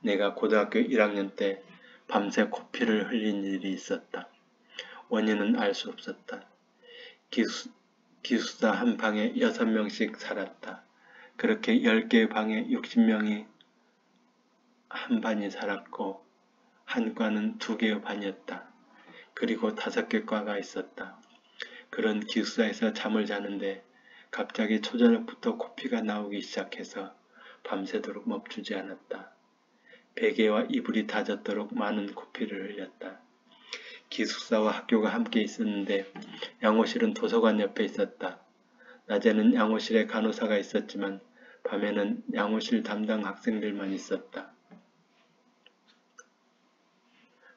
내가 고등학교 1학년 때 밤새 코피를 흘린 일이 있었다. 원인은 알 수 없었다. 기숙사 한 방에 6명씩 살았다. 그렇게 10개의 방에 60명이 한 반이 살았고 한 과는 2개의 반이었다. 그리고 5개 과가 있었다. 그런 기숙사에서 잠을 자는데 갑자기 초저녁부터 코피가 나오기 시작해서 밤새도록 멈추지 않았다. 베개와 이불이 다 젖도록 많은 코피를 흘렸다. 기숙사와 학교가 함께 있었는데 양호실은 도서관 옆에 있었다. 낮에는 양호실에 간호사가 있었지만 밤에는 양호실 담당 학생들만 있었다.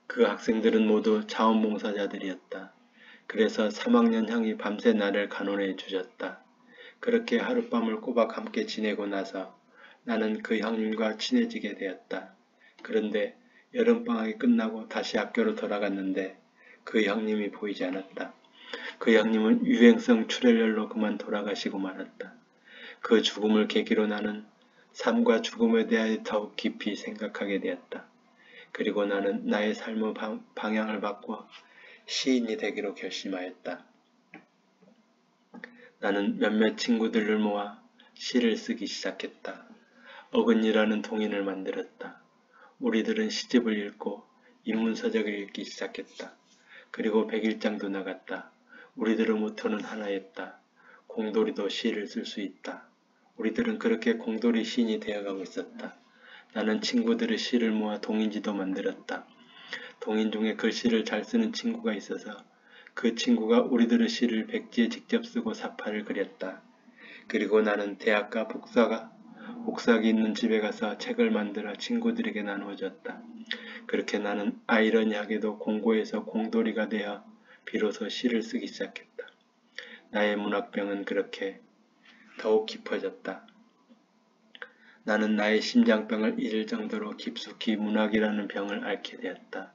그 학생들은 모두 자원봉사자들이었다. 그래서 3학년 형이 밤새 나를 간호해 주셨다. 그렇게 하룻밤을 꼬박 함께 지내고 나서 나는 그 형님과 친해지게 되었다. 그런데 여름방학이 끝나고 다시 학교로 돌아갔는데 그 형님이 보이지 않았다. 그 형님은 유행성 출혈열로 그만 돌아가시고 말았다. 그 죽음을 계기로 나는 삶과 죽음에 대하여 더욱 깊이 생각하게 되었다. 그리고 나는 나의 삶의 방향을 바꿔 시인이 되기로 결심하였다. 나는 몇몇 친구들을 모아 시를 쓰기 시작했다. 어근이라는 동인을 만들었다. 우리들은 시집을 읽고 인문서적을 읽기 시작했다. 그리고 백일장도 나갔다. 우리들의 모토는 하나였다. 공돌이도 시를 쓸 수 있다. 우리들은 그렇게 공돌이 시인이 되어가고 있었다. 나는 친구들의 시를 모아 동인지도 만들었다. 동인 중에 글씨를 잘 쓰는 친구가 있어서 그 친구가 우리들의 시를 백지에 직접 쓰고 사파를 그렸다. 그리고 나는 대학가 복사기 있는 집에 가서 책을 만들어 친구들에게 나누어줬다. 그렇게 나는 아이러니하게도 공고에서 공돌이가 되어 비로소 시를 쓰기 시작했다. 나의 문학병은 그렇게 더욱 깊어졌다. 나는 나의 심장병을 잃을 정도로 깊숙이 문학이라는 병을 앓게 되었다.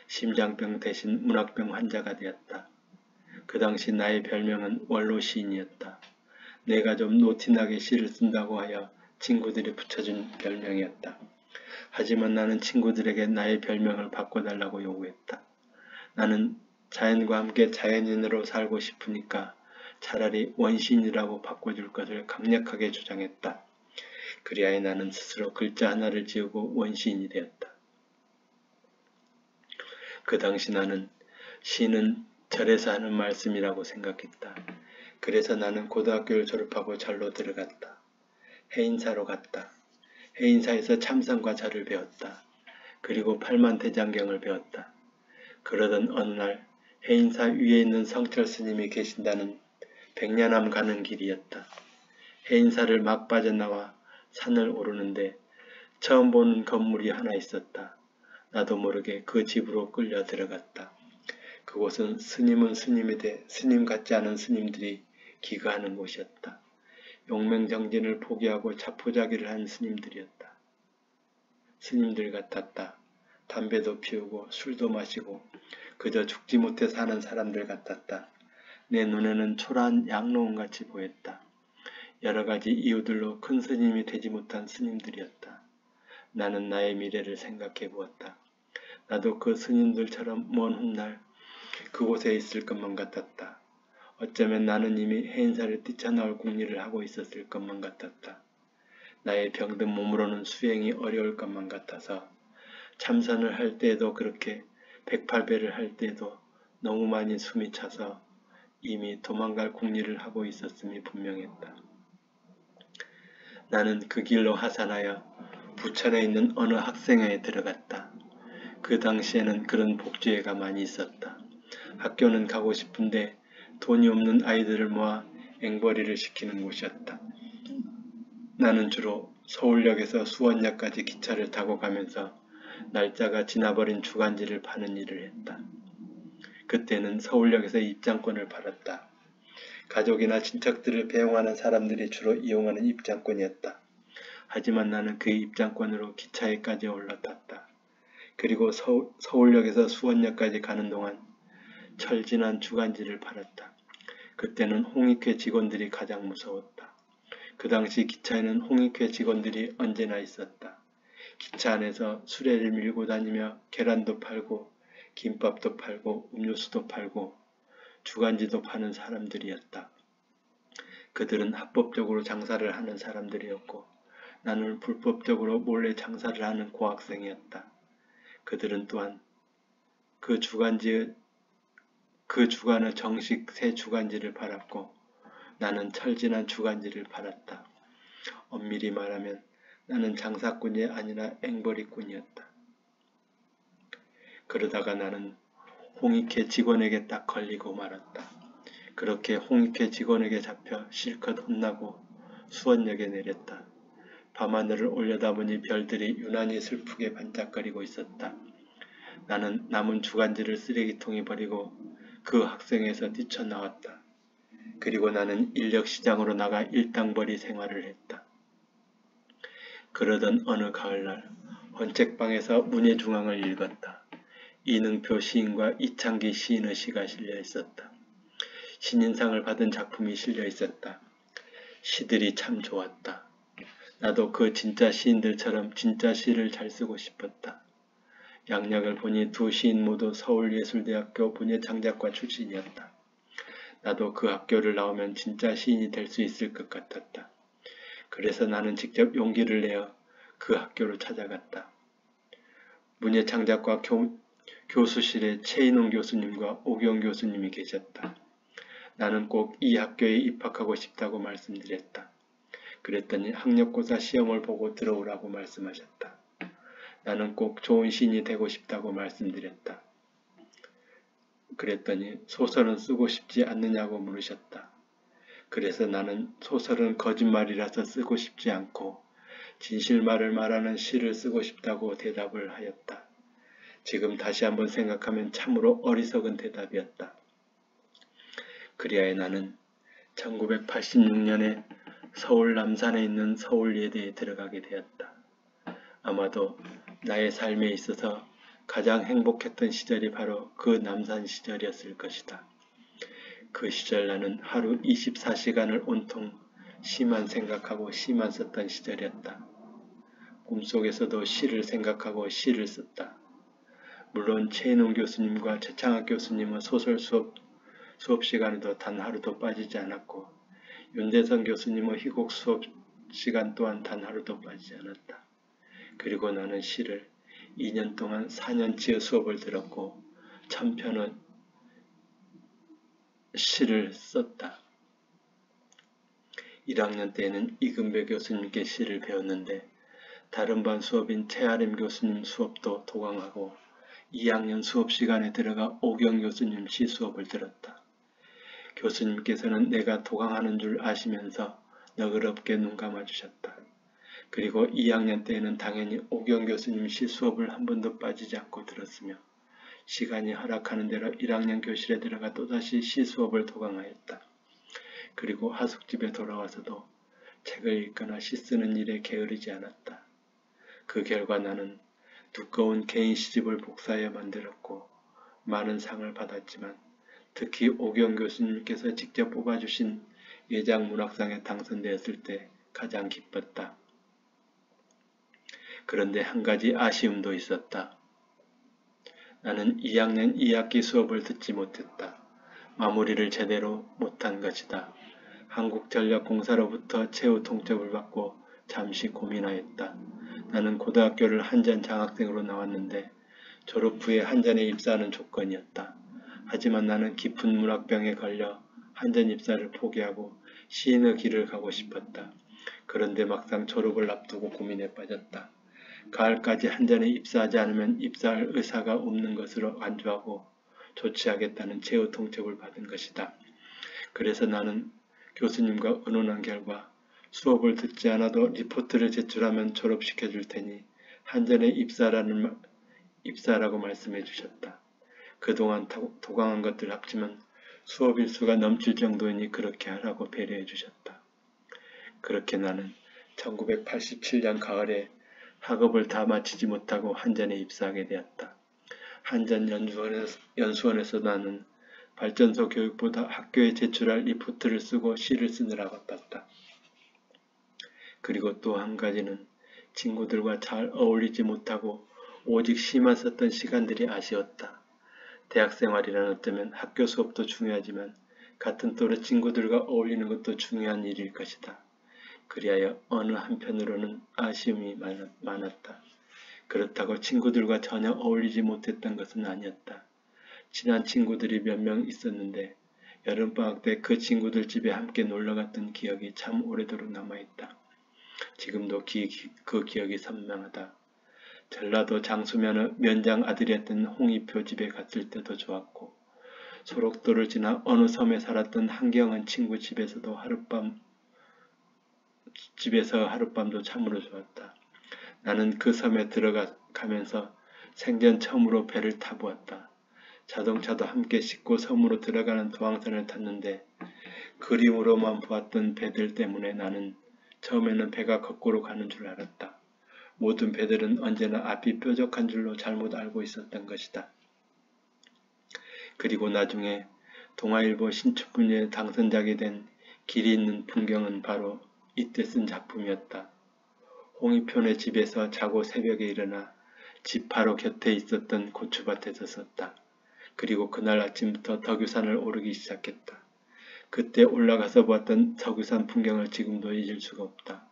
심장병 대신 문학병 환자가 되었다. 그 당시 나의 별명은 원로 시인이었다. 내가 좀 노티나게 시를 쓴다고 하여 친구들이 붙여준 별명이었다. 하지만 나는 친구들에게 나의 별명을 바꿔달라고 요구했다. 나는 자연과 함께 자연인으로 살고 싶으니까 차라리 원시인이라고 바꿔줄 것을 강력하게 주장했다. 그리하여 나는 스스로 글자 하나를 지우고 원시인이 되었다. 그 당시 나는 시는 절에서 하는 말씀이라고 생각했다. 그래서 나는 고등학교를 졸업하고 절로 들어갔다. 해인사로 갔다. 해인사에서 참선과 절을 배웠다. 그리고 팔만대장경을 배웠다. 그러던 어느 날 해인사 위에 있는 성철 스님이 계신다는 백년암 가는 길이었다. 해인사를 막 빠져나와 산을 오르는데 처음 보는 건물이 하나 있었다. 나도 모르게 그 집으로 끌려 들어갔다. 그곳은 스님은 스님이되 스님 같지 않은 스님들이 기거하는 곳이었다. 용맹정진을 포기하고 자포자기를 한 스님들이었다. 스님들 같았다. 담배도 피우고 술도 마시고 그저 죽지 못해 사는 사람들 같았다. 내 눈에는 초라한 양로원같이 보였다. 여러 가지 이유들로 큰 스님이 되지 못한 스님들이었다. 나는 나의 미래를 생각해 보았다. 나도 그 스님들처럼 먼 훗날 그곳에 있을 것만 같았다. 어쩌면 나는 이미 해인사를 뛰쳐나올 궁리를 하고 있었을 것만 같았다. 나의 병든 몸으로는 수행이 어려울 것만 같아서 참선을 할 때에도 그렇게 108배를 할 때에도 너무 많이 숨이 차서 이미 도망갈 궁리를 하고 있었음이 분명했다. 나는 그 길로 하산하여 부천에 있는 어느 학생회에 들어갔다. 그 당시에는 그런 복지회가 많이 있었다. 학교는 가고 싶은데 돈이 없는 아이들을 모아 앵벌이를 시키는 곳이었다. 나는 주로 서울역에서 수원역까지 기차를 타고 가면서 날짜가 지나버린 주간지를 파는 일을 했다. 그때는 서울역에서 입장권을 팔았다. 가족이나 친척들을 배웅하는 사람들이 주로 이용하는 입장권이었다. 하지만 나는 그 입장권으로 기차에까지 올라탔다. 그리고 서울역에서 수원역까지 가는 동안 철진한 주간지를 팔았다. 그때는 홍익회 직원들이 가장 무서웠다. 그 당시 기차에는 홍익회 직원들이 언제나 있었다. 기차 안에서 수레를 밀고 다니며 계란도 팔고 김밥도 팔고 음료수도 팔고 주간지도 파는 사람들이었다. 그들은 합법적으로 장사를 하는 사람들이었고 나는 불법적으로 몰래 장사를 하는 고학생이었다. 그들은 또한 그 주간의 정식 새 주간지를 팔았고 나는 철진한 주간지를 팔았다. 엄밀히 말하면 나는 장사꾼이 아니라 앵벌이꾼이었다. 그러다가 나는 홍익회 직원에게 딱 걸리고 말았다. 그렇게 홍익회 직원에게 잡혀 실컷 혼나고 수원역에 내렸다. 밤하늘을 올려다보니 별들이 유난히 슬프게 반짝거리고 있었다. 나는 남은 주간지를 쓰레기통에 버리고 그 학생에서 뛰쳐나왔다. 그리고 나는 인력시장으로 나가 일당벌이 생활을 했다. 그러던 어느 가을날 헌책방에서 문예중앙을 읽었다. 이능표 시인과 이창기 시인의 시가 실려 있었다. 신인상을 받은 작품이 실려 있었다. 시들이 참 좋았다. 나도 그 진짜 시인들처럼 진짜 시를 잘 쓰고 싶었다. 양력을 보니 두 시인 모두 서울예술대학교 문예창작과 출신이었다. 나도 그 학교를 나오면 진짜 시인이 될 수 있을 것 같았다. 그래서 나는 직접 용기를 내어 그 학교를 찾아갔다. 문예창작과 교수실에 최인홍 교수님과 오경 교수님이 계셨다. 나는 꼭 이 학교에 입학하고 싶다고 말씀드렸다. 그랬더니 학력고사 시험을 보고 들어오라고 말씀하셨다. 나는 꼭 좋은 시인이 되고 싶다고 말씀드렸다. 그랬더니 소설은 쓰고 싶지 않느냐고 물으셨다. 그래서 나는 소설은 거짓말이라서 쓰고 싶지 않고 진실말을 말하는 시를 쓰고 싶다고 대답을 하였다. 지금 다시 한번 생각하면 참으로 어리석은 대답이었다. 그리하여 나는 1986년에 서울 남산에 있는 서울예대에 들어가게 되었다. 아마도 나의 삶에 있어서 가장 행복했던 시절이 바로 그 남산 시절이었을 것이다. 그 시절 나는 하루 24시간을 온통 시만 생각하고 시만 썼던 시절이었다. 꿈속에서도 시를 생각하고 시를 썼다. 물론 최인홍 교수님과 최창학 교수님은 소설 수업 시간에도 단 하루도 빠지지 않았고 윤대선 교수님의 희곡 수업 시간 또한 단 하루도 빠지지 않았다. 그리고 나는 시를 2년 동안 4년치의 수업을 들었고 1000편의 시를 썼다. 1학년 때에는 이금배 교수님께 시를 배웠는데 다른 반 수업인 최아림 교수님 수업도 도강하고 2학년 수업 시간에 들어가 오경 교수님 시 수업을 들었다. 교수님께서는 내가 도강하는 줄 아시면서 너그럽게 눈 감아주셨다. 그리고 2학년 때에는 당연히 오경 교수님 시 수업을 한 번도 빠지지 않고 들었으며 시간이 허락하는 대로 1학년 교실에 들어가 또다시 시 수업을 도강하였다. 그리고 하숙집에 돌아와서도 책을 읽거나 시 쓰는 일에 게으르지 않았다. 그 결과 나는 두꺼운 개인 시집을 복사해 만들었고 많은 상을 받았지만 특히 오경 교수님께서 직접 뽑아주신 예장문학상에 당선되었을 때 가장 기뻤다. 그런데 한 가지 아쉬움도 있었다. 나는 2학년 2학기 수업을 듣지 못했다. 마무리를 제대로 못한 것이다. 한국전력공사로부터 최후 통첩을 받고 잠시 고민하였다. 나는 고등학교를 한전 장학생으로 나왔는데 졸업 후에 한전에 입사하는 조건이었다. 하지만 나는 깊은 문학병에 걸려 한전 입사를 포기하고 시인의 길을 가고 싶었다. 그런데 막상 졸업을 앞두고 고민에 빠졌다. 가을까지 한전에 입사하지 않으면 입사할 의사가 없는 것으로 간주하고 조치하겠다는 최후 통첩을 받은 것이다. 그래서 나는 교수님과 의논한 결과 수업을 듣지 않아도 리포트를 제출하면 졸업시켜줄 테니 한전에 입사라고 말씀해 주셨다. 그동안 도강한 것들 합치면 수업 일수가 넘칠 정도이니 그렇게 하라고 배려해 주셨다. 그렇게 나는 1987년 가을에 학업을 다 마치지 못하고 한전에 입사하게 되었다. 한전 연수원에서 나는 발전소 교육보다 학교에 제출할 리포트를 쓰고 시를 쓰느라 바빴다. 그리고 또 한 가지는 친구들과 잘 어울리지 못하고 오직 시만 썼던 시간들이 아쉬웠다. 대학생활이란 어쩌면 학교 수업도 중요하지만 같은 또래 친구들과 어울리는 것도 중요한 일일 것이다. 그리하여 어느 한편으로는 아쉬움이 많았다. 그렇다고 친구들과 전혀 어울리지 못했던 것은 아니었다. 친한 친구들이 몇 명 있었는데 여름방학 때 그 친구들 집에 함께 놀러갔던 기억이 참 오래도록 남아있다. 지금도 그 기억이 선명하다. 전라도 장수면의 면장 아들이었던 홍이표 집에 갔을 때도 좋았고 소록도를 지나 어느 섬에 살았던 한경은 친구 집에서 하룻밤도 참으로 좋았다. 나는 그 섬에 들어가면서 생전 처음으로 배를 타보았다. 자동차도 함께 싣고 섬으로 들어가는 도항선을 탔는데 그림으로만 보았던 배들 때문에 나는 처음에는 배가 거꾸로 가는 줄 알았다. 모든 배들은 언제나 앞이 뾰족한 줄로 잘못 알고 있었던 것이다. 그리고 나중에 동아일보 신춘문예 당선작이 된 길이 있는 풍경은 바로 이때 쓴 작품이었다. 홍이표네 집에서 자고 새벽에 일어나 집 바로 곁에 있었던 고추밭에서 썼다. 그리고 그날 아침부터 덕유산을 오르기 시작했다. 그때 올라가서 보았던 덕유산 풍경을 지금도 잊을 수가 없다.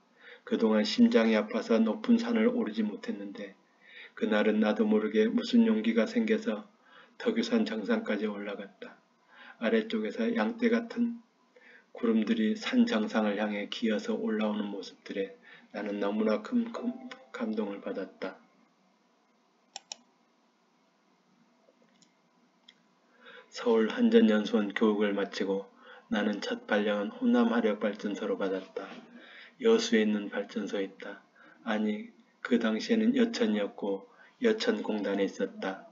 그동안 심장이 아파서 높은 산을 오르지 못했는데 그날은 나도 모르게 무슨 용기가 생겨서 덕유산 정상까지 올라갔다. 아래쪽에서 양떼 같은 구름들이 산 정상을 향해 기어서 올라오는 모습들에 나는 너무나 큰 감동을 받았다. 서울 한전연수원 교육을 마치고 나는 첫 발령은 호남화력발전소로 받았다. 여수에 있는 발전소에 있다. 아니, 그 당시에는 여천이었고 여천공단에 있었다.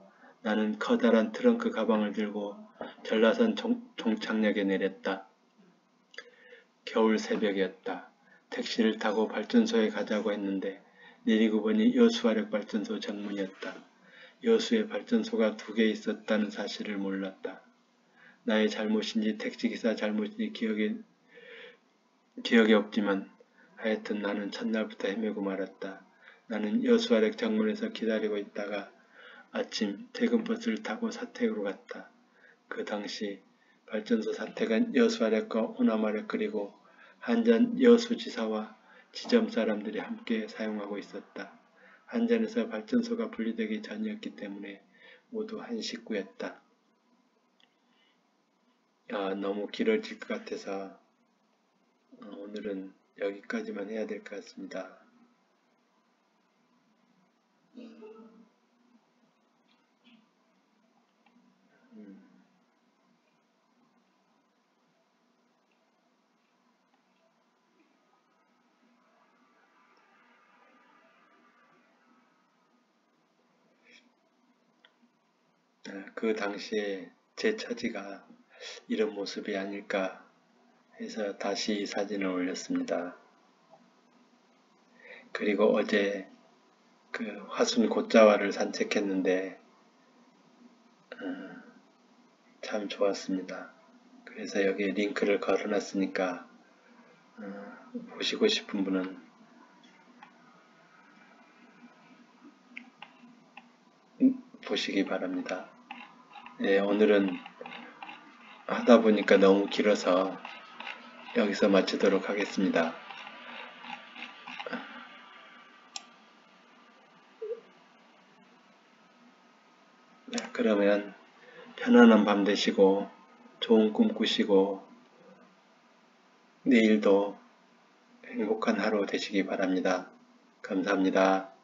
나는 커다란 트렁크 가방을 들고 전라산 종착역에 내렸다. 겨울 새벽이었다. 택시를 타고 발전소에 가자고 했는데 내리고 보니 여수화력발전소 정문이었다. 여수에 발전소가 2개 있었다는 사실을 몰랐다. 나의 잘못인지 택시기사 잘못인지 기억이 없지만 하여튼 나는 첫날부터 헤매고 말았다. 나는 여수화력 정문에서 기다리고 있다가 아침 퇴근버스를 타고 사택으로 갔다. 그 당시 발전소 사택은 여수화력과 호남화력 그리고 한전 여수지사와 지점 사람들이 함께 사용하고 있었다. 한전에서 발전소가 분리되기 전이었기 때문에 모두 한 식구였다. 너무 길어질 것 같아서 오늘은 여기까지만 해야 될 것 같습니다. 그 당시에 제 처지가 이런 모습이 아닐까 해서 다시 이 사진을 올렸습니다. 그리고 어제 그 화순 곶자왈을 산책했는데 참 좋았습니다. 그래서 여기에 링크를 걸어놨으니까 보시고 싶은 분은 보시기 바랍니다. 네, 오늘은 하다 보니까 너무 길어서 여기서 마치도록 하겠습니다. 네, 그러면 편안한 밤 되시고 좋은 꿈 꾸시고 내일도 행복한 하루 되시기 바랍니다. 감사합니다.